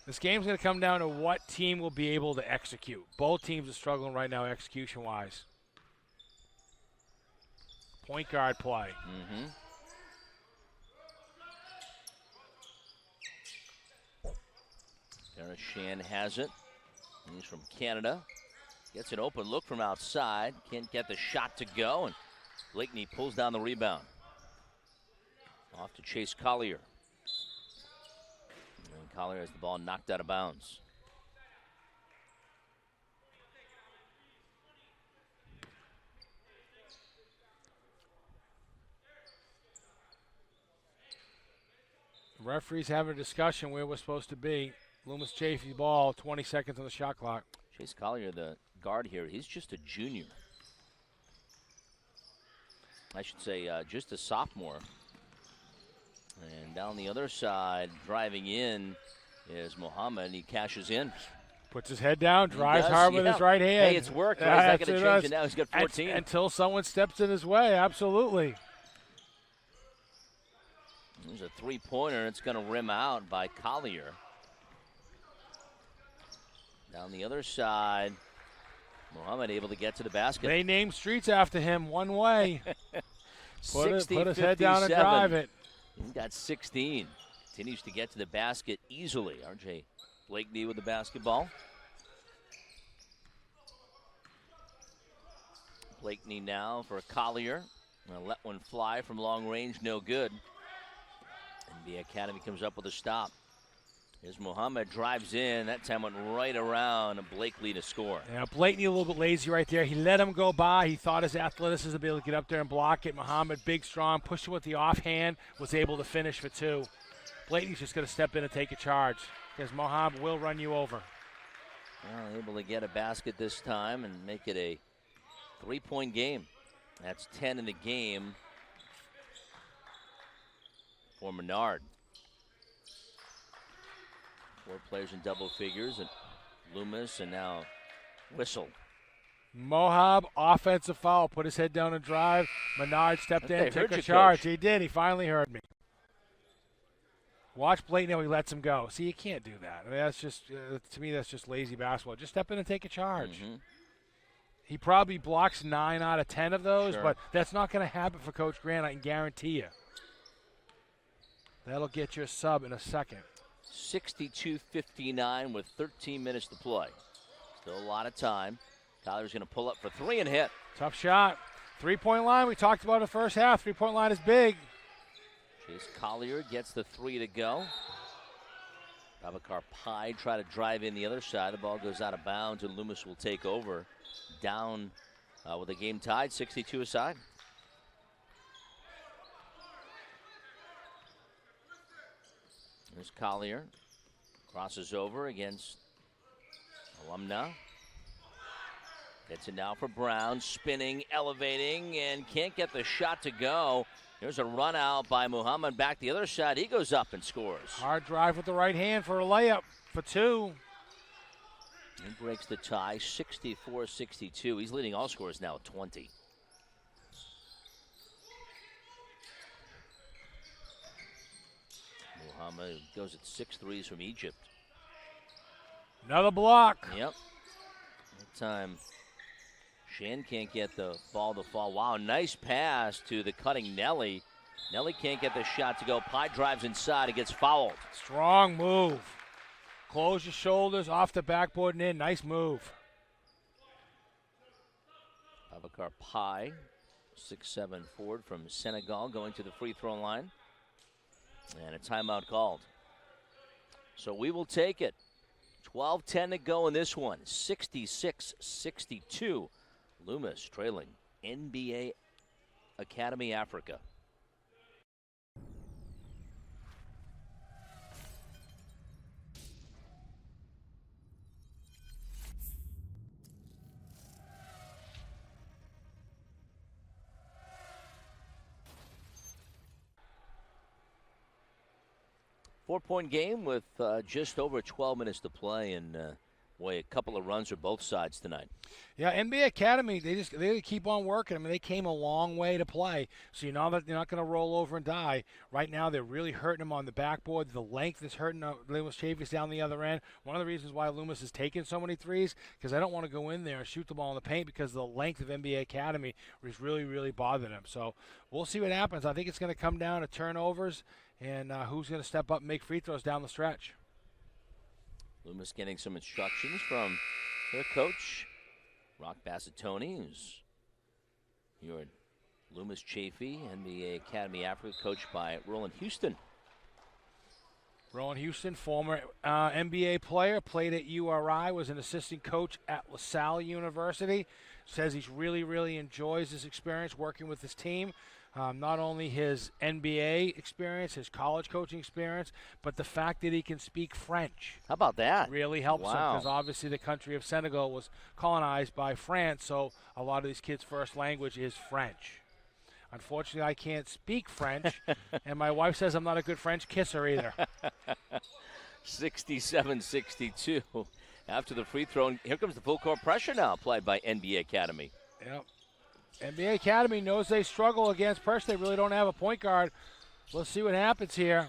Speaker 1: This game's going to come down to what team will be able to execute. Both teams are struggling right now execution-wise. Point guard play.
Speaker 2: Shan has it. He's from Canada. Gets an open look from outside. Can't get the shot to go, and Blakeney pulls down the rebound. Off to Chase Collier. And Collier has the ball knocked out of bounds.
Speaker 1: Referees having a discussion where we're supposed to be. Loomis Chafee ball, 20 seconds on the shot clock.
Speaker 2: Chase Collier, the guard here, he's just a junior. I should say just a sophomore. And down the other side, driving in, is Muhammad. He cashes in.
Speaker 1: Puts his head down, drives hard with his right hand.
Speaker 2: Hey, it's worked. He's not going to change it now. He's got 14.
Speaker 1: Until someone steps in his way, absolutely.
Speaker 2: There's a three-pointer. It's going to rim out by Collier. Down the other side, Muhammad able to get to the basket.
Speaker 1: They named streets after him one way. Put his head down and
Speaker 2: 57.
Speaker 1: drive it.
Speaker 2: He's got 16. Continues to get to the basket easily. RJ Blakeney with the basketball. Blakeney now for Collier. Gonna let one fly from long range, no good. And the Academy comes up with a stop. Here's Muhammad, drives in. That time went right around Blakely to score.
Speaker 1: Yeah, Blakeney a little bit lazy right there. He let him go by. He thought his athleticism would be able to get up there and block it. Muhammad, big, strong, pushed him with the offhand, was able to finish for two. Blakeney's just going to step in and take a charge because Muhammad will run you over.
Speaker 2: Well, able to get a basket this time and make it a 3-point game. That's 10 in the game for Menard. 4 players in double figures, and Loomis, and now Whistle.
Speaker 1: Mohab, offensive foul, put his head down and drive. Menard stepped in, took a charge. Coach. He did. He finally heard me. Watch Blakeney how he lets him go. See, you can't do that. I mean, that's just, to me, that's just lazy basketball. Just step in and take a charge. Mm-hmm. He probably blocks 9 out of 10 of those, but that's not going to happen for Coach Grant, I can guarantee you. That'll get you a sub in a second.
Speaker 2: 62-59 with 13 minutes to play. Still a lot of time. Collier's going to pull up for 3 and hit.
Speaker 1: Tough shot. 3-point line, we talked about in the first half. 3-point line is big.
Speaker 2: Chase Collier gets the 3 to go. Babacar Pai try to drive in the other side. The ball goes out of bounds, and Loomis will take over. Down with the game tied, 62 aside. There's Collier. Crosses over against Alumna. Gets it now for Brown. Spinning, elevating, and can't get the shot to go. Here's a run out by Muhammad. Back the other side. He goes up and scores.
Speaker 1: Hard drive with the right hand for a layup for 2.
Speaker 2: He breaks the tie, 64-62. He's leading all scorers now at 20. Muhammad goes at 6 threes from Egypt.
Speaker 1: Another block.
Speaker 2: Yep. That time, Shan can't get the ball to fall. Wow, nice pass to the cutting Nelly. Nelly can't get the shot to go. Pai drives inside. He gets fouled.
Speaker 1: Strong move. Close your shoulders, off the backboard and in. Nice move.
Speaker 2: Babacar Pai, 6'7" forward from Senegal, going to the free throw line. And a timeout called. So we will take it. 12-10 to go in this one. 66-62. Loomis trailing NBA Academy Africa. Four-point game with just over 12 minutes to play, and boy, a couple of runs for both sides tonight.
Speaker 1: Yeah, NBA Academy, they keep on working. I mean, they came a long way to play, so you know that they're not going to roll over and die. Right now, they're really hurting them on the backboard. The length is hurting Loomis Chaffee's down the other end. One of the reasons why Loomis is taking so many threes, because I don't want to go in there and shoot the ball in the paint because the length of NBA Academy is really, really bothering them. So we'll see what happens. I think it's going to come down to turnovers and who's going to step up and make free throws down the stretch.
Speaker 2: Loomis getting some instructions from their coach, Rock Bassettoni, who's your Loomis Chaffee, NBA Academy Africa, coached by Roland Houston.
Speaker 1: Roland Houston, former NBA player, played at URI, was an assistant coach at LaSalle University. Says he really, really enjoys this experience working with his team. Not only his NBA experience, his college coaching experience, but the fact that he can speak French.
Speaker 2: How about that?
Speaker 1: Really helps him because obviously the country of Senegal was colonized by France, so a lot of these kids' first language is French. Unfortunately, I can't speak French, and my wife says I'm not a good French kisser either.
Speaker 2: 67-62 after the free throw. And here comes the full court pressure now applied by NBA Academy.
Speaker 1: Yep. NBA Academy knows they struggle against pressure. They really don't have a point guard. Let's see what happens here.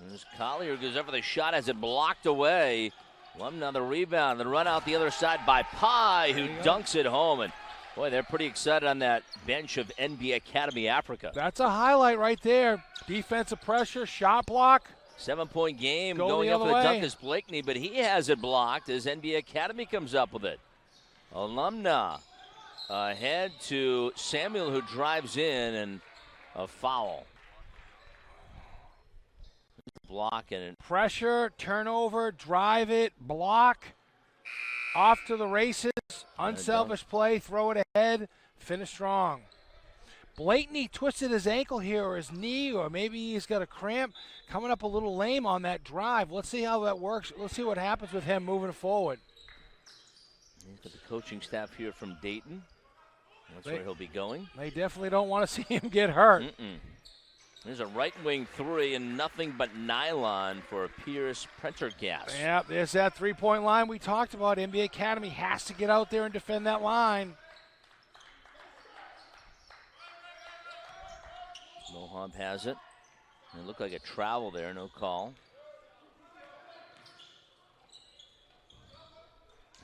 Speaker 2: There's Collier, goes up for the shot, has it blocked away. Lumna the rebound, then run out the other side by Pai, who dunks it home. And boy, they're pretty excited on that bench of NBA Academy Africa.
Speaker 1: That's a highlight right there. Defensive pressure, shot block.
Speaker 2: 7-point game
Speaker 1: Go
Speaker 2: going
Speaker 1: the
Speaker 2: up for
Speaker 1: other
Speaker 2: the
Speaker 1: way.
Speaker 2: dunk is Blakeney, but he has it blocked as NBA Academy comes up with it. Alumna ahead to Samuel, who drives in, and a foul. Block and
Speaker 1: Pressure, turnover, drive it, block. Off to the races. Unselfish play, throw it ahead, finish strong. Blakeney twisted his ankle here or his knee, or maybe he's got a cramp, coming up a little lame on that drive. Let's see how that works. Let's see what happens with him moving forward.
Speaker 2: he's got the coaching staff here from Dayton. That's where he'll be going.
Speaker 1: They definitely don't want to see him get hurt.
Speaker 2: There's a right wing three and nothing but nylon for Pierce Prendergast.
Speaker 1: Yeah, there's that three-point line we talked about. NBA Academy has to get out there and defend that line.
Speaker 2: Mohab has it. It looked like a travel there, no call.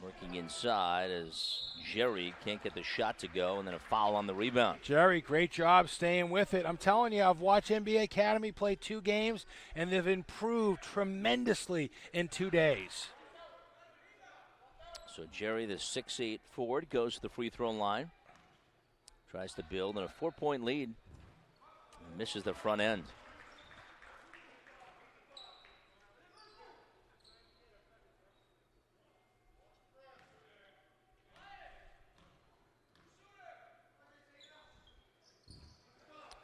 Speaker 2: Working inside as Jerry can't get the shot to go, and then a foul on the rebound.
Speaker 1: Jerry, great job staying with it. I'm telling you, I've watched NBA Academy play 2 games, and they've improved tremendously in 2 days.
Speaker 2: So Jerry, the 6'8" forward, goes to the free throw line. Tries to build in a 4-point lead. And misses the front end.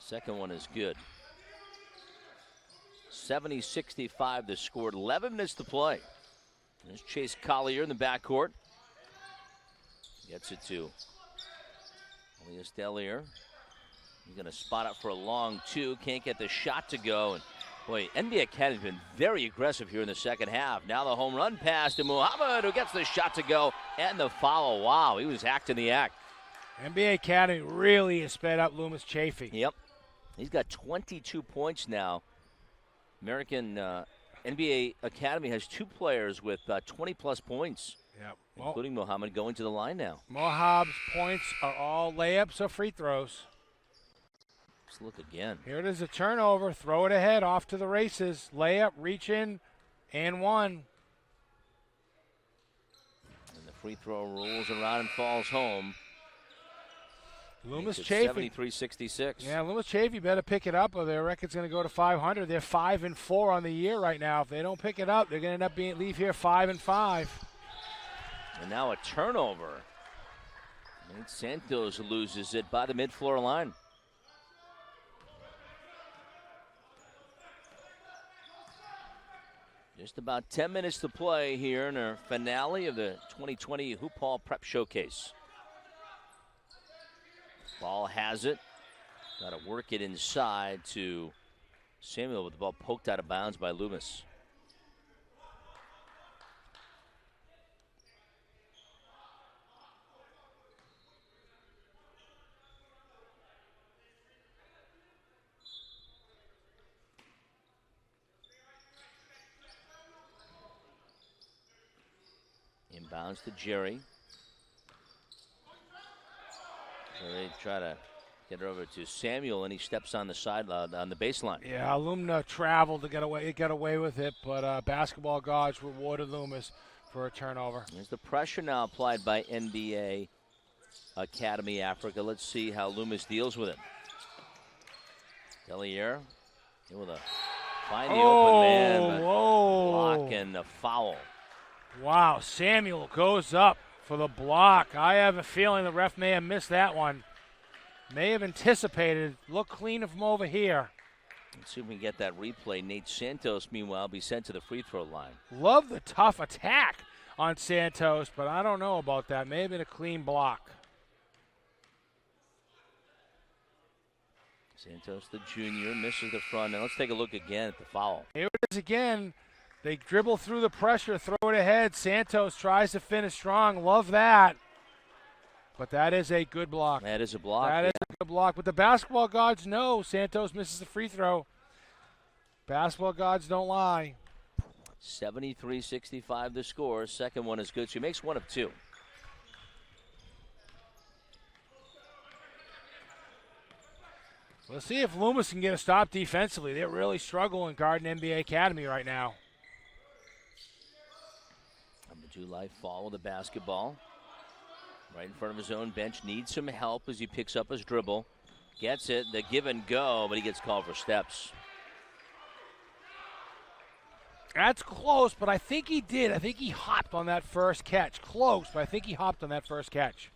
Speaker 2: Second one is good. 70-65 the score. 11 minutes to play. There's Chase Collier in the backcourt. Gets it to Elias Delier. He's going to spot up for a long 2. Can't get the shot to go. And boy, NBA Academy's been very aggressive here in the second half. Now the home run pass to Muhammad, who gets the shot to go and the foul. Wow, he was acting the act.
Speaker 1: NBA Academy really has sped up Loomis Chafee.
Speaker 2: Yep. He's got 22 points now. American NBA Academy has 2 players with 20-plus points, including Muhammad going to the line now.
Speaker 1: Mohab's points are all layups or free throws.
Speaker 2: Let's look again.
Speaker 1: Here it is, a turnover. Throw it ahead, off to the races. Layup, reach in, and 1.
Speaker 2: And the free throw rolls around and falls home.
Speaker 1: Loomis Chafee.
Speaker 2: 73-66.
Speaker 1: Yeah, Loomis Chafee better pick it up or their record's going to go to 500. They're 5-4 on the year right now. If they don't pick it up, they're going to end up leave here 5-5.
Speaker 2: And now a turnover. And Santos loses it by the mid-floor line. Just about 10 minutes to play here in our finale of the 2020 Hoop Hall Prep Showcase. Ball has it. Got to work it inside to Samuel with the ball poked out of bounds by Loomis. Inbounds to Jerry. So they try to get it over to Samuel, and he steps on the sideline on the baseline.
Speaker 1: Yeah, Alumna traveled to get away. It got away with it, but basketball gods rewarded Loomis for a turnover.
Speaker 2: There's the pressure now applied by NBA Academy Africa. Let's see how Loomis deals with it. Delier able to find the open man, but block and a foul.
Speaker 1: Wow, Samuel goes up for the block. I have a feeling the ref may have missed that one. May have anticipated. Look clean from over here.
Speaker 2: Let's see if we can get that replay. Nate Santos, meanwhile, be sent to the free throw line.
Speaker 1: Love the tough attack on Santos, but I don't know about that. May have been a clean block.
Speaker 2: Santos, the junior, misses the front. Now let's take a look again at the foul.
Speaker 1: Here it is again. They dribble through the pressure, throw it ahead. Santos tries to finish strong. Love that. But that is a good block.
Speaker 2: That is a block.
Speaker 1: That is a good block. But the basketball gods know Santos misses the free throw. Basketball gods don't lie.
Speaker 2: 73-65 the score. Second one is good. She makes one of two.
Speaker 1: Let's see if Loomis can get a stop defensively. They're really struggling guarding NBA Academy right now.
Speaker 2: Number 2 life fall with the basketball. Right in front of his own bench. Needs some help as he picks up his dribble. Gets it, the give and go, but he gets called for steps.
Speaker 1: That's close, but I think he did. I think he hopped on that first catch. Close, but I think he hopped on that first catch.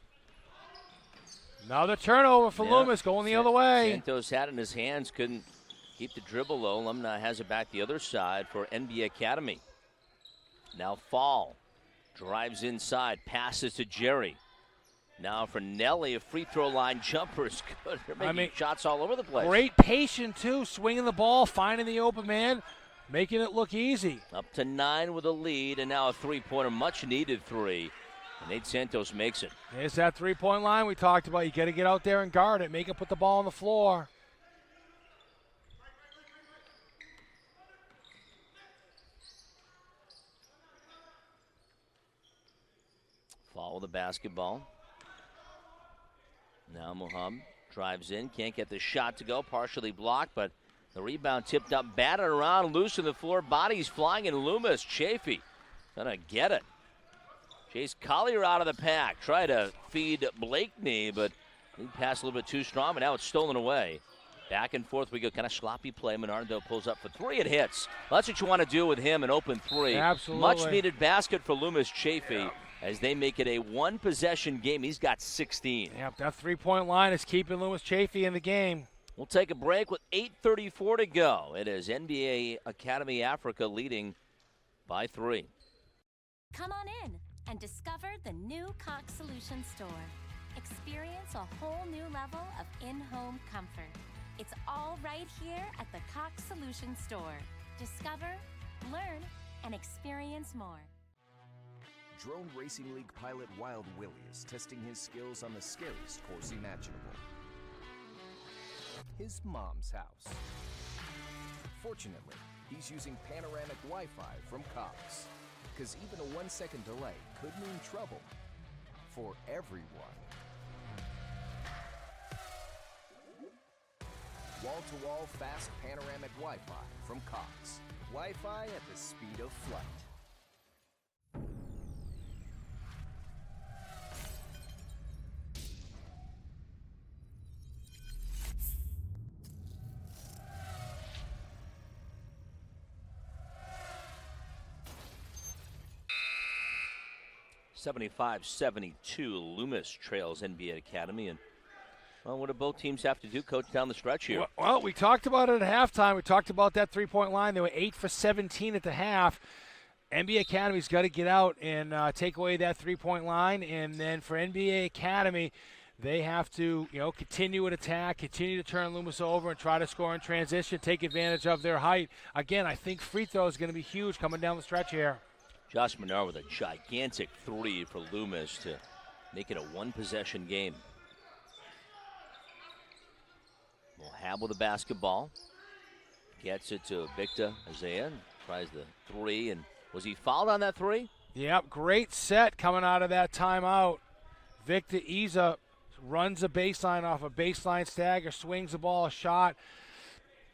Speaker 1: Another turnover for Loomis going the other way.
Speaker 2: Santos had it in his hands, couldn't keep the dribble low. Alumni has it back the other side for NBA Academy. Now Fall drives inside, passes to Jerry. Now for Nelly, a free throw line jumper is good. They're making shots all over the place.
Speaker 1: Great patience, too, swinging the ball, finding the open man, making it look easy.
Speaker 2: Up to 9 with a lead, and now a three-pointer, much-needed three. And Nate Santos makes it.
Speaker 1: There's that three-point line we talked about. You got to get out there and guard it. Make him put the ball on the floor.
Speaker 2: Follow the basketball. Now Mohab drives in. Can't get the shot to go. Partially blocked, but the rebound tipped up, batted around, loose on the floor. Bodies flying, and Loomis, Chafee, gonna get it. Chase Collier out of the pack. Try to feed Blakeney, but he passed a little bit too strong, but now it's stolen away. Back and forth we go. Kind of sloppy play. Menardo pulls up for three. It hits. Well, that's what you want to do with him, an open three.
Speaker 1: Absolutely.
Speaker 2: Much needed basket for Loomis Chafee as they make it a one-possession game. He's got 16.
Speaker 1: Yep, that three-point line is keeping Loomis Chafee in the game.
Speaker 2: We'll take a break with 8:34 to go. It is NBA Academy Africa leading by 3.
Speaker 3: Come on in and discover the new Cox Solutions store. Experience a whole new level of in-home comfort. It's all right here at the Cox Solutions store. Discover, learn, and experience more.
Speaker 4: Drone Racing League pilot Wild Willie is testing his skills on the scariest course imaginable. His mom's house. Fortunately, he's using panoramic Wi-Fi from Cox, because even a 1-second delay could mean trouble for everyone. Wall-to-wall fast panoramic Wi-Fi from Cox. Wi-Fi at the speed of flight.
Speaker 2: (75-72). Loomis trails NBA Academy. And well, what do both teams have to do, Coach, down the stretch here?
Speaker 1: Well, we talked about it at halftime. We talked about that three-point line. They were 8 for 17 at the half. NBA Academy's got to get out and take away that three-point line. And then for NBA Academy, they have to, continue an attack, continue to turn Loomis over and try to score in transition, take advantage of their height. Again, I think free throw is going to be huge coming down the stretch here.
Speaker 2: Josh Menard with a gigantic three for Loomis to make it a one-possession game. Mohab with the basketball. Gets it to Victor Isaiah. Tries the three. And was he fouled on that three?
Speaker 1: Yep, great set coming out of that timeout. Victor Isa runs a baseline off a baseline stagger, swings the ball, a shot.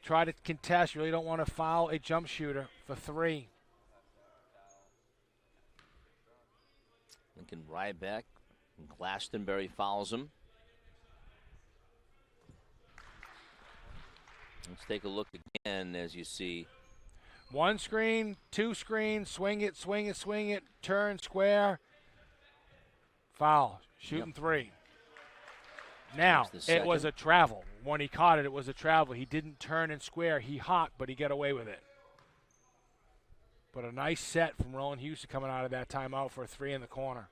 Speaker 1: Try to contest. Really don't want to foul a jump shooter for 3.
Speaker 2: Lincoln Ryback and Glastonbury fouls him. Let's take a look again as you see.
Speaker 1: 1 screen, 2 screen, swing it, swing it, swing it, turn, square, foul, shooting 3. Now, it was a travel. When he caught it, it was a travel. He didn't turn and square. He hopped, but he got away with it. But a nice set from Roland Houston coming out of that timeout for a 3 in the corner.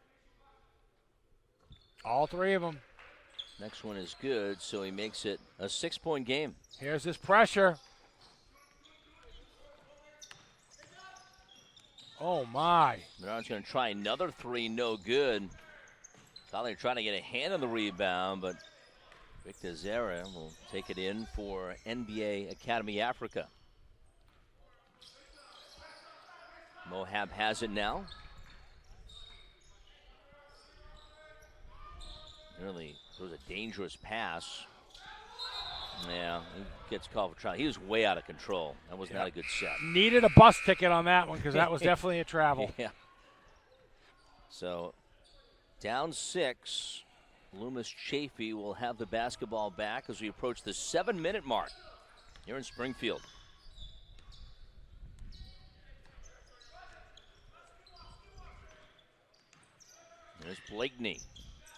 Speaker 1: All 3 of them.
Speaker 2: Next one is good, so he makes it a 6-point game.
Speaker 1: Here's his pressure. Oh, my.
Speaker 2: Menard's going to try another 3, no good. Collier trying to get a hand on the rebound, but Victor Zera will take it in for NBA Academy Africa. Mohab has it now. Really throws a dangerous pass. Yeah, he gets called for travel. He was way out of control. That was not a good set.
Speaker 1: Needed a bus ticket on that one because that was definitely a travel.
Speaker 2: Yeah. So, down 6. Loomis Chafee will have the basketball back as we approach the 7-minute mark here in Springfield. There's Blakeney.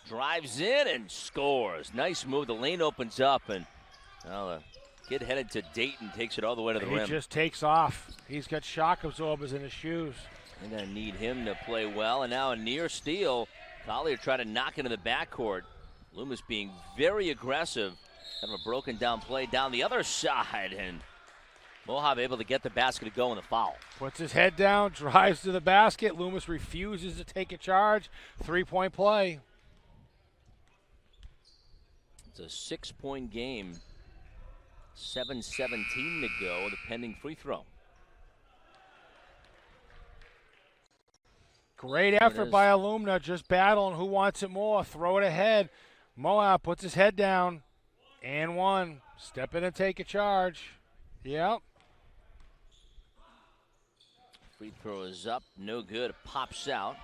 Speaker 2: Drives in and scores. Nice move. The lane opens up, and the kid headed to Dayton takes it all the way to the rim.
Speaker 1: He just takes off. He's got shock absorbers in his shoes.
Speaker 2: They're going to need him to play well. And now a near steal. Collier tried to knock into the backcourt. Loomis being very aggressive. Kind of a broken down play down the other side. And Mohab able to get the basket to go in the foul.
Speaker 1: Puts his head down, drives to the basket. Loomis refuses to take a charge. 3-point play.
Speaker 2: It's a 6-point game. 7:17 to go. The pending free throw.
Speaker 1: Great effort by Alumna, just battling who wants it more. Throw it ahead. Mohab puts his head down. And one. Step in and take a charge. Yep.
Speaker 2: Free throw is up. No good. It pops out.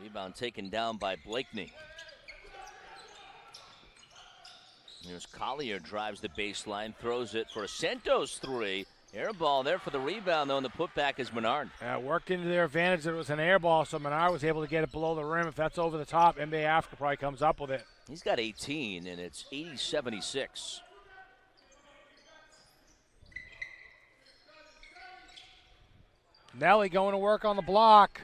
Speaker 2: Rebound taken down by Blakeney. Here's Collier, drives the baseline, throws it for a Santos 3. Air ball there for the rebound, though, and the putback is Menard.
Speaker 1: Worked into their advantage that it was an air ball, so Menard was able to get it below the rim. If that's over the top, NBA Africa probably comes up with it.
Speaker 2: He's got 18, and it's 80-76.
Speaker 1: Nelly going to work on the block.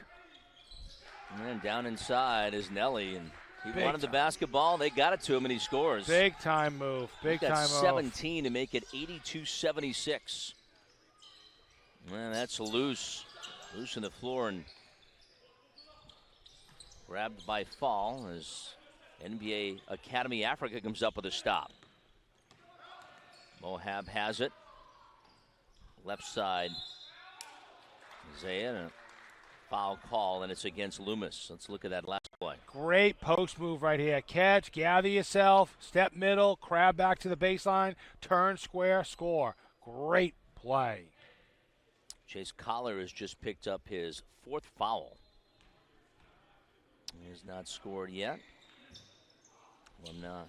Speaker 2: And then down inside is Nelly, and he
Speaker 1: Big
Speaker 2: wanted the
Speaker 1: time.
Speaker 2: basketball. They got it to him, and he scores.
Speaker 1: Big time move. Big
Speaker 2: He's got
Speaker 1: time move.
Speaker 2: 17 to make it 82-76. Man, that's loose. Loose on the floor and grabbed by Fall as NBA Academy Africa comes up with a stop. Mohab has it. Left side. Isaiah, and a foul call, and it's against Loomis. Let's look at that last play.
Speaker 1: Great post move right here. Catch, gather yourself, step middle, crab back to the baseline, turn square, score. Great play.
Speaker 2: Chase Collier has just picked up his 4th foul. He has not scored yet. Well, no.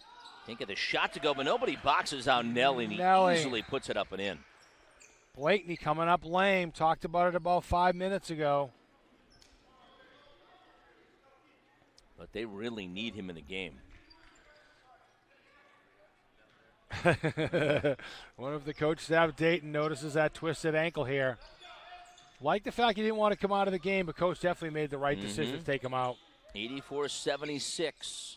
Speaker 2: Can't get the shot to go, but nobody boxes out Nelly, and he easily puts it up and in.
Speaker 1: Blakeney coming up lame. Talked about it about 5 minutes ago.
Speaker 2: But they really need him in the game.
Speaker 1: One of the coach staff at Dayton notices that twisted ankle here. Like the fact he didn't want to come out of the game, but coach definitely made the right decision to take him out.
Speaker 2: 84-76.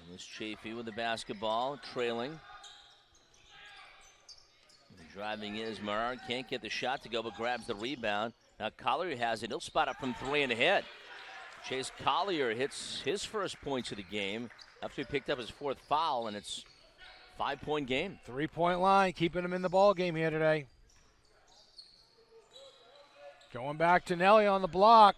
Speaker 2: Loomis Chafee with the basketball, trailing. Driving in is Menard. Can't get the shot to go, but grabs the rebound. Now Collier has it. He'll spot up from 3 and ahead. Chase Collier hits his first points of the game after he picked up his 4th foul, and it's a 5-point game.
Speaker 1: 3-point line, keeping him in the ball game here today. Going back to Nelly on the block.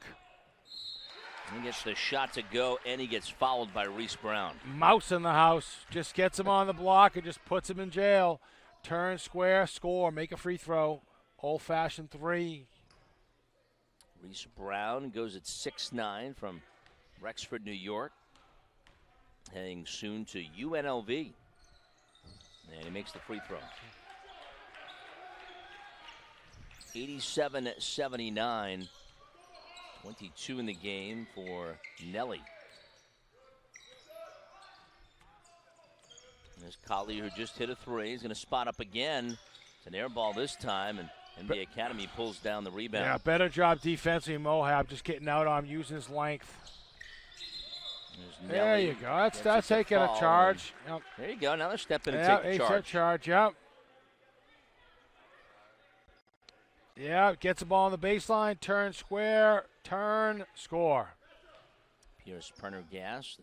Speaker 2: He gets the shot to go, and he gets fouled by Reese Brown.
Speaker 1: Mouse in the house. Just gets him on the block and just puts him in jail. Turn square, score, make a free throw. Old-fashioned 3.
Speaker 2: Reese Brown goes at 6'9" from Rexford, New York. Heading soon to UNLV. And he makes the free throw. 87-79. 22 in the game for Nelly. There's Collier, who just hit a 3. He's going to spot up again. It's an air ball this time, and NBA Academy pulls down the rebound.
Speaker 1: Yeah, better job defensively, Mohab, just getting out on him, using his length. There you go. That's taking a charge. Yep.
Speaker 2: There you go. Now they're stepping and take the charge.
Speaker 1: Yep. Yeah, gets the ball on the baseline, turn square, turn, score.
Speaker 2: Pierce Prendergast,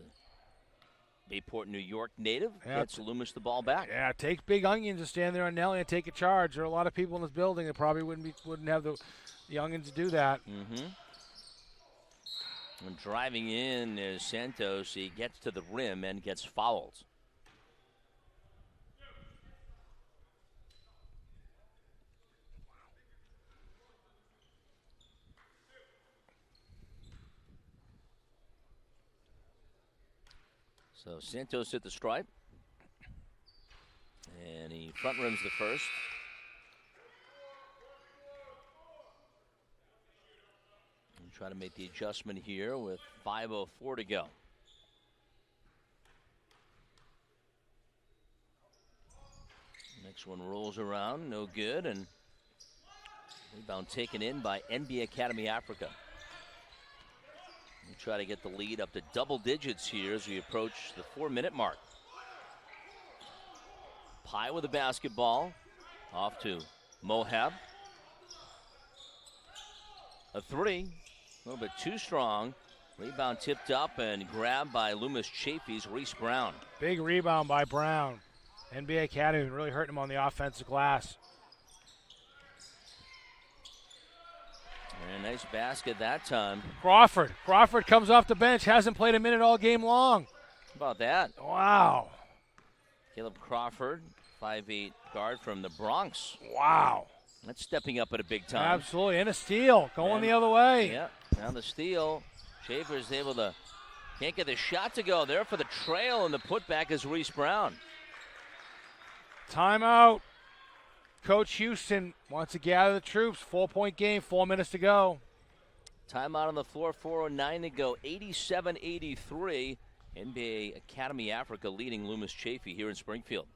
Speaker 2: the Bayport, New York native, gets Loomis the ball back.
Speaker 1: Yeah, it takes big onions to stand there on Nelly and take a charge. There are a lot of people in this building that probably wouldn't have the onions to do that.
Speaker 2: Mm-hmm. And driving in is Santos. He gets to the rim and gets fouled. So Santos hit the stripe. And he front rims the first. And try to make the adjustment here with 5:04 to go. Next one rolls around, no good, and rebound taken in by NBA Academy Africa. We try to get the lead up to double digits here as we approach the 4-minute mark. Pye with the basketball, off to Mohab. A three, a little bit too strong. Rebound tipped up and grabbed by Loomis Chafee's Reese Brown.
Speaker 1: Big rebound by Brown. NBA Academy really hurting him on the offensive glass.
Speaker 2: And a nice basket that time.
Speaker 1: Crawford comes off the bench, hasn't played a minute all game long.
Speaker 2: How about that?
Speaker 1: Wow.
Speaker 2: Caleb Crawford, 5'8" guard from the Bronx.
Speaker 1: Wow.
Speaker 2: That's stepping up at a big time.
Speaker 1: Absolutely, and a steal, going the other way.
Speaker 2: Yeah, now the steal. Schaefer's able to, can't get the shot to go there for the trail, and the putback is Reese Brown.
Speaker 1: Timeout. Coach Houston wants to gather the troops. 4-point game, 4 minutes to go.
Speaker 2: Timeout on the floor, 4:09 to go. 87-83. NBA Academy Africa leading Loomis Chafee here in Springfield.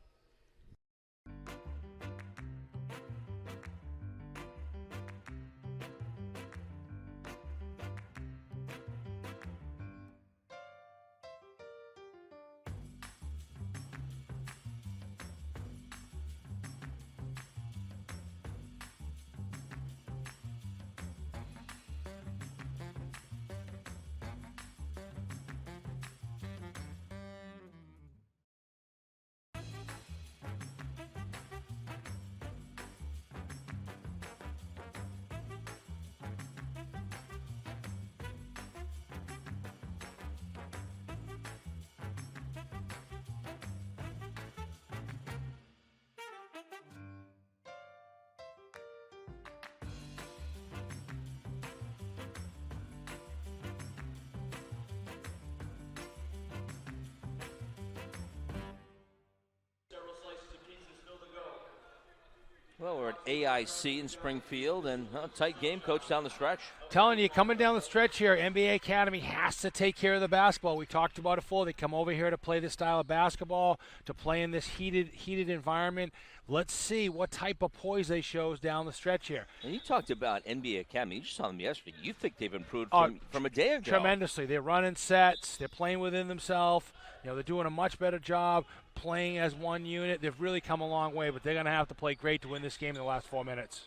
Speaker 2: Well, we're at AIC in Springfield, and tight game, Coach, down the stretch.
Speaker 1: Telling you, coming down the stretch here, NBA Academy has to take care of the basketball. We talked about it before. They come over here to play this style of basketball, to play in this heated environment. Let's see what type of poise they shows down the stretch here.
Speaker 2: And you talked about NBA Academy. You just saw them yesterday. You think they've improved from a day ago.
Speaker 1: Tremendously. They're running sets. They're playing within themselves. You know, they're doing a much better job playing as one unit. They've really come a long way, but they're going to have to play great to win this game in the last 4 minutes.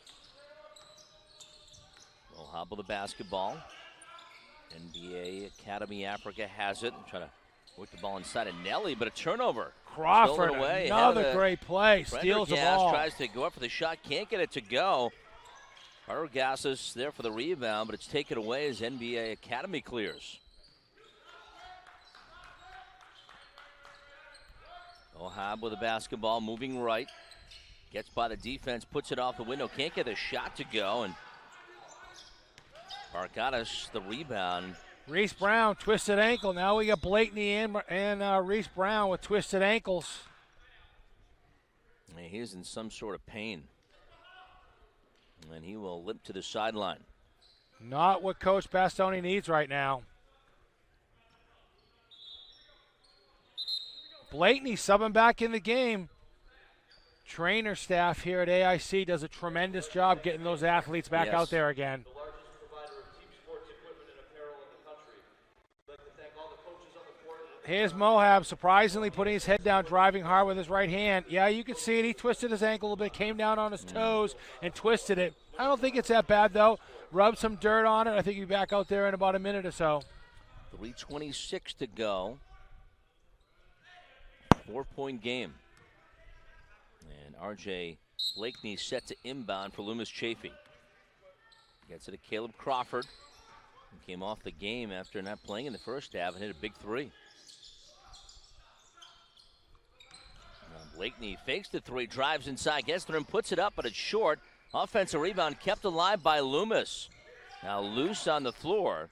Speaker 2: We'll hobble the basketball. NBA Academy Africa has it. Trying to work the ball inside of Nelly, but a turnover.
Speaker 1: Crawford, another great play. Steals the ball.
Speaker 2: Tries to go up for the shot, can't get it to go. Argasas there for the rebound, but it's taken away as NBA Academy clears. Ohab with the basketball, moving right. Gets by the defense, puts it off the window, can't get a shot to go, and Argadas the rebound.
Speaker 1: Reese Brown, twisted ankle. Now we got Blakeney and Reese Brown with twisted ankles.
Speaker 2: He's in some sort of pain. And he will limp to the sideline.
Speaker 1: Not what Coach Bastoni needs right now. Blakeney subbing back in the game. Trainer staff here at AIC does a tremendous job getting those athletes back out there again. Here's Mohab surprisingly putting his head down, driving hard with his right hand. Yeah, you can see it. He twisted his ankle a little bit, came down on his toes and twisted it. I don't think it's that bad, though. Rub some dirt on it. I think he'll be back out there in about a minute or so.
Speaker 2: 3:26 to go. 4-point game. And R.J. Blakeney set to inbound for Loomis Chafee. Gets it to Caleb Crawford. He came off the game after not playing in the first half and hit a big three. Now Blakeney fakes the three, drives inside, gets there and puts it up, but it's short. Offensive rebound kept alive by Loomis. Now loose on the floor.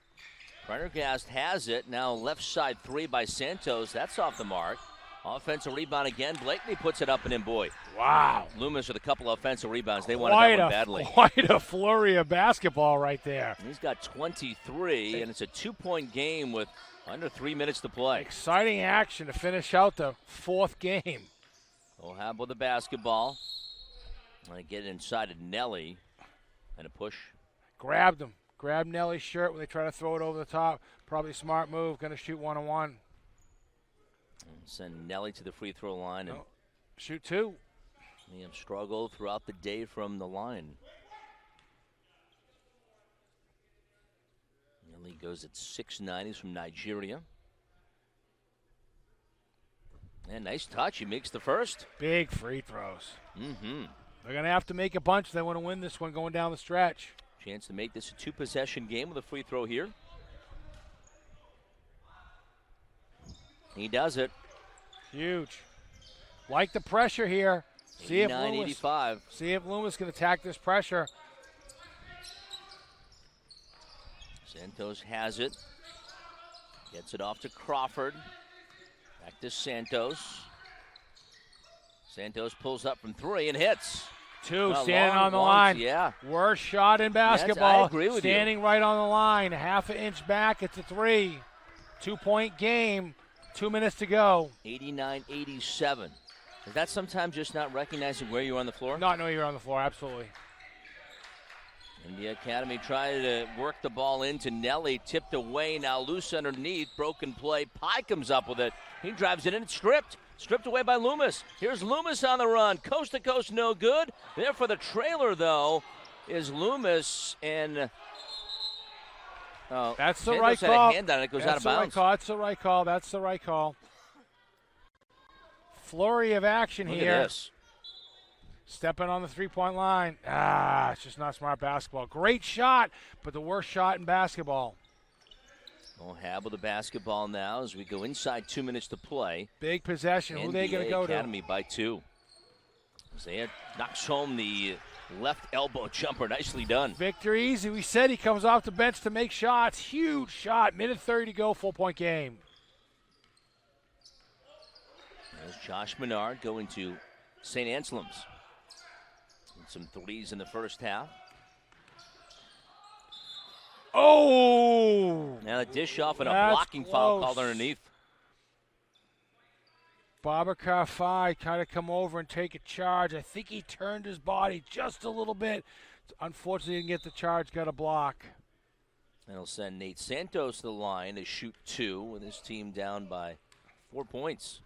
Speaker 2: Prendergast has it. Now left side three by Santos. That's off the mark. Offensive rebound again. Blakeney puts it up and in, boy.
Speaker 1: Wow.
Speaker 2: Loomis with a couple of offensive rebounds. They wanted that one badly.
Speaker 1: Quite a flurry of basketball right there.
Speaker 2: He's got 23, and it's a 2-point game with under 3 minutes to play.
Speaker 1: Exciting action to finish out the fourth game.
Speaker 2: Mohab with the basketball. Want to get it inside of Nelly. And a push.
Speaker 1: Grabbed him. Grabbed Nelly's shirt when they try to throw it over the top. Probably a smart move. Going to shoot 1-on-1.
Speaker 2: Send Nelly to the free throw line. And
Speaker 1: shoot two.
Speaker 2: They have struggled throughout the day from the line. Nelly goes at 6'9". He's from Nigeria. And nice touch. He makes the first.
Speaker 1: Big free throws.
Speaker 2: Mm-hmm.
Speaker 1: They're going to have to make a bunch if they want to win this one going down the stretch.
Speaker 2: Chance to make this a 2-possession game with a free throw here. He does it.
Speaker 1: Huge. Like the pressure here. See if
Speaker 2: 89-85.
Speaker 1: See if Loomis can attack this pressure.
Speaker 2: Santos has it. Gets it off to Crawford. Back to Santos. Santos pulls up from three and hits.
Speaker 1: Two, standing on the line.
Speaker 2: Yeah.
Speaker 1: Worst shot in basketball.
Speaker 2: I agree with
Speaker 1: standing right on the line. Half an inch back, it's a three. 2-point game. 2 minutes to go.
Speaker 2: 89-87. Is that sometimes just not recognizing where you are on the floor?
Speaker 1: Not knowing you're on the floor, absolutely.
Speaker 2: India Academy tried to work the ball into Nelly, tipped away, now loose underneath, broken play. Pye comes up with it. He drives it in, it's stripped. Stripped away by Loomis. Here's Loomis on the run. Coast to coast, no good. There for the trailer, though, is Loomis. And
Speaker 1: that's the
Speaker 2: Santos
Speaker 1: right
Speaker 2: had
Speaker 1: call.
Speaker 2: A hand on it. It goes out of bounds.
Speaker 1: That's the right call. That's the right call. Flurry of action
Speaker 2: Look
Speaker 1: here.
Speaker 2: at this.
Speaker 1: Stepping on the three-point line. It's just not smart basketball. Great shot, but the worst shot in basketball.
Speaker 2: Mohab with the basketball now as we go inside 2 minutes to play.
Speaker 1: Big possession. Who are they going to go to?
Speaker 2: Academy by 2. Zayed knocks home the left elbow jumper. Nicely done.
Speaker 1: Victor easy. We said he comes off the bench to make shots. Huge shot. Minute 30 to go. 4-point game.
Speaker 2: There's Josh Menard going to St. Anselm's. And some threes in the first half.
Speaker 1: Oh!
Speaker 2: Now the dish off and a
Speaker 1: That's
Speaker 2: blocking foul
Speaker 1: close.
Speaker 2: called underneath.
Speaker 1: Babacar Faye kind of come over and take a charge. I think he turned his body just a little bit. Unfortunately, didn't get the charge, got a block.
Speaker 2: That'll send Nate Santos to the line to shoot 2 with his team down by 4 points.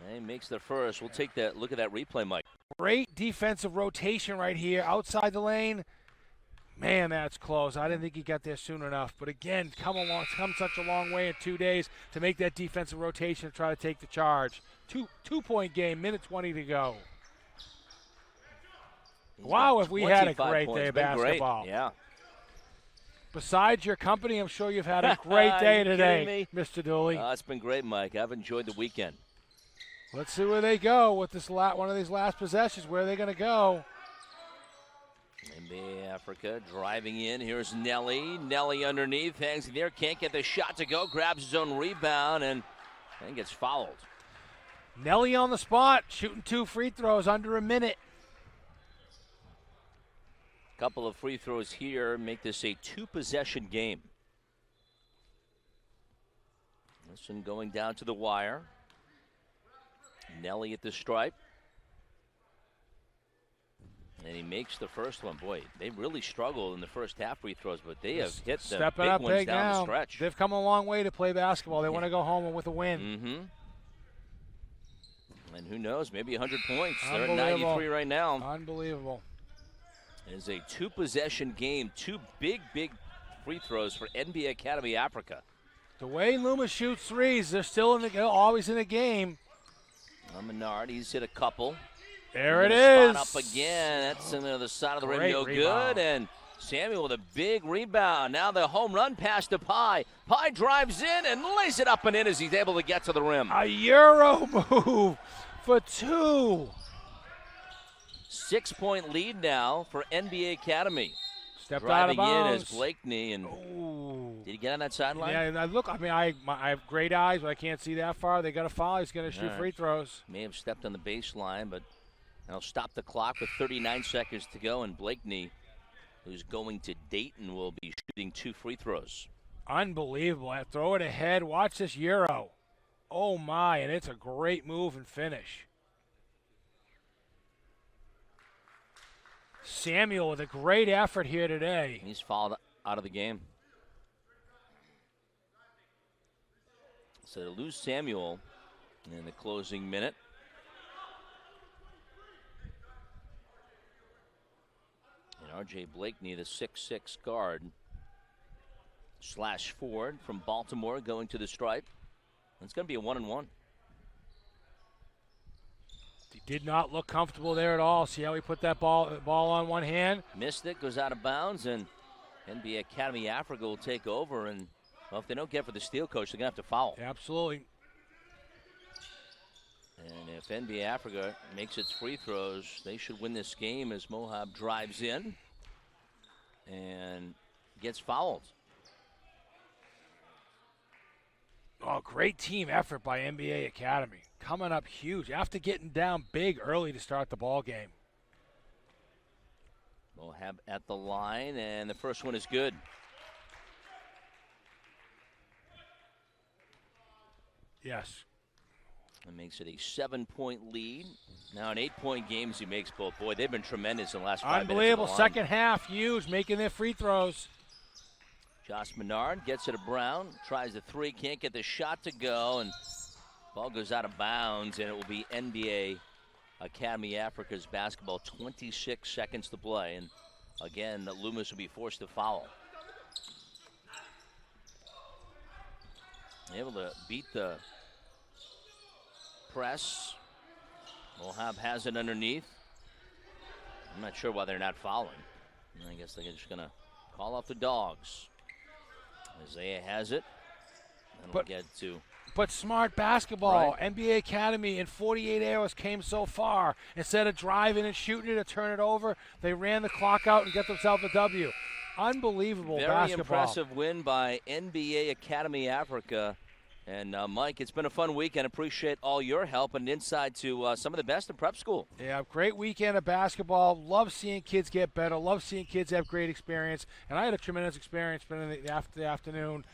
Speaker 2: And he makes the first. We'll take that look at that replay, Mike.
Speaker 1: Great defensive rotation right here outside the lane. Man, that's close. I didn't think he got there soon enough. But again, come such a long way in 2 days to make that defensive rotation to try to take the charge. Two-point game, minute 20 to go. Wow, if we had a great day of basketball.
Speaker 2: Great. Yeah.
Speaker 1: Besides your company, I'm sure you've had a great day today, Mr. Dooley.
Speaker 2: It's been great, Mike. I've enjoyed the weekend.
Speaker 1: Let's see where they go with this one of these last possessions. Where are they going to go?
Speaker 2: NBA Africa driving in. Here's Nelly. Nelly underneath, hangs there, can't get the shot to go, grabs his own rebound, and then gets fouled.
Speaker 1: Nelly on the spot, shooting 2 free throws under a minute.
Speaker 2: Couple of free throws here make this a 2-possession game. This one going down to the wire. Nelly at the stripe. And he makes the first one. Boy, they really struggled in the first half free throws, but they have hit the big ones down the stretch.
Speaker 1: They've come a long way to play basketball. They want to go home with a win.
Speaker 2: Mm-hmm. And who knows, maybe 100 points. They're at 93 right now.
Speaker 1: Unbelievable.
Speaker 2: It is a 2-possession game. 2 big free throws for NBA Academy Africa.
Speaker 1: The way Loomis shoots threes, they're still always in the game.
Speaker 2: Menard, he's hit a couple.
Speaker 1: There it is.
Speaker 2: Spot up again. That's on the other side of the rim.
Speaker 1: Great
Speaker 2: No
Speaker 1: rebound.
Speaker 2: good. And Samuel with a big rebound. Now the home run pass to Pye. Pye drives in and lays it up and in as he's able to get to the rim.
Speaker 1: A Euro move for 2.
Speaker 2: 6-point lead now for NBA Academy.
Speaker 1: Stepped out of
Speaker 2: Driving in
Speaker 1: bounds.
Speaker 2: as Blakeney. And
Speaker 1: Ooh.
Speaker 2: did he get on that sideline?
Speaker 1: Yeah, look, I mean, I have great eyes, but I can't see that far. They got a foul. He's going to shoot free throws.
Speaker 2: May have stepped on the baseline, but that'll stop the clock with 39 seconds to go. And Blakeney, who's going to Dayton, will be shooting 2 free throws.
Speaker 1: Unbelievable. Throw it ahead. Watch this Euro. Oh, my, and it's a great move and finish. Samuel with a great effort here today.
Speaker 2: He's fouled out of the game. So to lose Samuel in the closing minute. And R.J. Blakeney, the 6'6" guard, slash forward from Baltimore, going to the stripe. It's going to be a 1-and-1.
Speaker 1: He did not look comfortable there at all. See how he put that ball on one hand?
Speaker 2: Missed it, goes out of bounds, and NBA Academy Africa will take over. And, well, if they don't get for the steal, coach, they're going to have to foul.
Speaker 1: Absolutely.
Speaker 2: And if NBA Africa makes its free throws, they should win this game as Mohab drives in and gets fouled.
Speaker 1: Oh, great team effort by NBA Academy. Coming up huge after getting down big early to start the ball game.
Speaker 2: Mohab at the line, and the first one is good.
Speaker 1: Yes.
Speaker 2: That makes it a 7-point lead. Now an 8-point game as he makes both. Boy, they've been tremendous in the last 5 minutes.
Speaker 1: Unbelievable. Second half, huge, making their free throws.
Speaker 2: Josh Menard gets it to Brown, tries the 3, can't get the shot to go, and ball goes out of bounds, and it will be NBA Academy Africa's basketball. 26 seconds to play, and again, Loomis will be forced to foul. Able to beat the press. Mohab has it underneath. I'm not sure why they're not fouling. I guess they're just going to call off the dogs. Isaiah has it. And we'll get to.
Speaker 1: But smart basketball.
Speaker 2: Right.
Speaker 1: NBA Academy in 48 hours came so far. Instead of driving and shooting it or turn it over, they ran the clock out and got themselves a W. Unbelievable basketball.
Speaker 2: Very impressive win by NBA Academy Africa. And Mike, it's been a fun weekend. Appreciate all your help and insight to some of the best in prep school.
Speaker 1: Yeah, great weekend of basketball. Love seeing kids get better. Love seeing kids have great experience. And I had a tremendous experience spending the afternoon,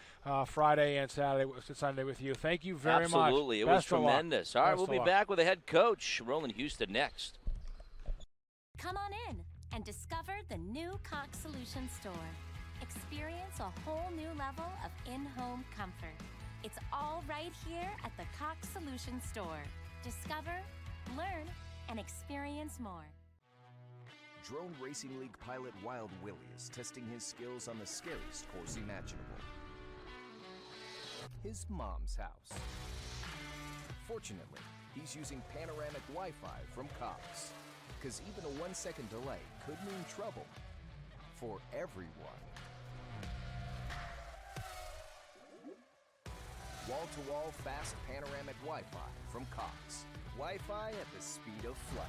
Speaker 1: Friday and Sunday with you. Thank you very much.
Speaker 2: Absolutely. It was tremendous. All right, we'll be back with the head coach, Roland Houston, next.
Speaker 3: Come on in and discover the new Cox Solutions store. Experience a whole new level of in-home comfort. It's all right here at the Cox Solutions store. Discover, learn, and experience more.
Speaker 4: Drone Racing League pilot Wild Willie is testing his skills on the scariest course imaginable. His mom's house. Fortunately, he's using panoramic Wi-Fi from Cox, because even a 1-second delay could mean trouble for everyone. Wall-to-wall fast panoramic Wi-Fi from Cox. Wi-Fi at the speed of flight.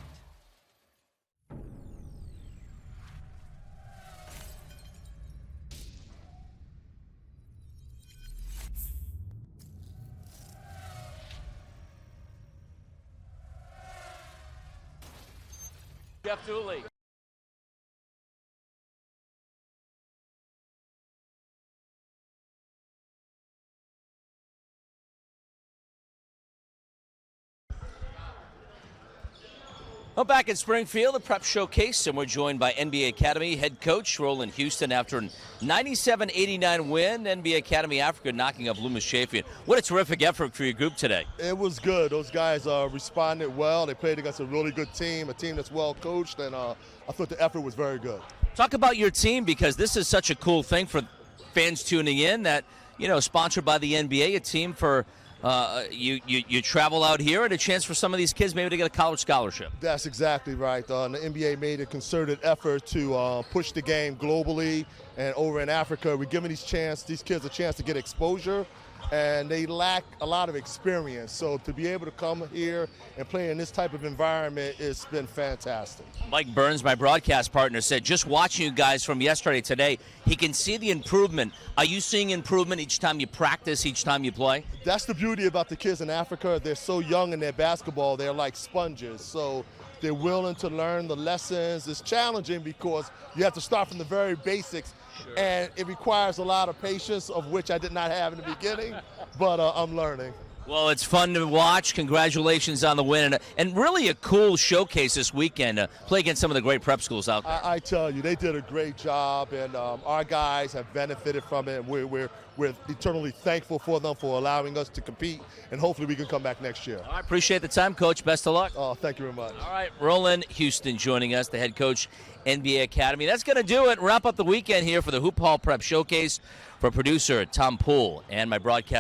Speaker 2: Jeff Dooley. Well, back in Springfield, the Prep Showcase, and we're joined by NBA Academy head coach Roland Houston after a 97-89 win. NBA Academy Africa knocking up Loomis Chafian. What a terrific effort for your group today.
Speaker 6: It was good. Those guys responded well. They played against a really good team, a team that's well coached, and I thought the effort was very good.
Speaker 2: Talk about your team, because this is such a cool thing for fans tuning in that sponsored by the NBA, a team for you travel out here and a chance for some of these kids maybe to get a college scholarship.
Speaker 6: That's exactly right. The NBA made a concerted effort to push the game globally, and over in Africa, we're giving these kids a chance to get exposure, and they lack a lot of experience. So to be able to come here and play in this type of environment, it's been fantastic.
Speaker 2: Mike Burns, my broadcast partner, said just watching you guys from yesterday today, he can see the improvement. Are you seeing improvement each time you practice, each time you play?
Speaker 6: That's the beauty about the kids in Africa. They're so young in their basketball, they're like sponges. So they're willing to learn the lessons. It's challenging because you have to start from the very basics. Sure. And it requires a lot of patience, of which I did not have in the beginning, but I'm learning.
Speaker 2: Well, it's fun to watch. Congratulations on the win. And really a cool showcase this weekend. Play against some of the great prep schools out there.
Speaker 6: I tell you, they did a great job, and our guys have benefited from it. And we're eternally thankful for them for allowing us to compete, and hopefully we can come back next year.
Speaker 2: I appreciate the time, Coach. Best of luck.
Speaker 6: Oh, thank you very much.
Speaker 2: All right, Roland Houston joining us, the head coach, NBA Academy. That's going to do it. Wrap up the weekend here for the Hoop Hall Prep Showcase. For producer Tom Poole and my broadcast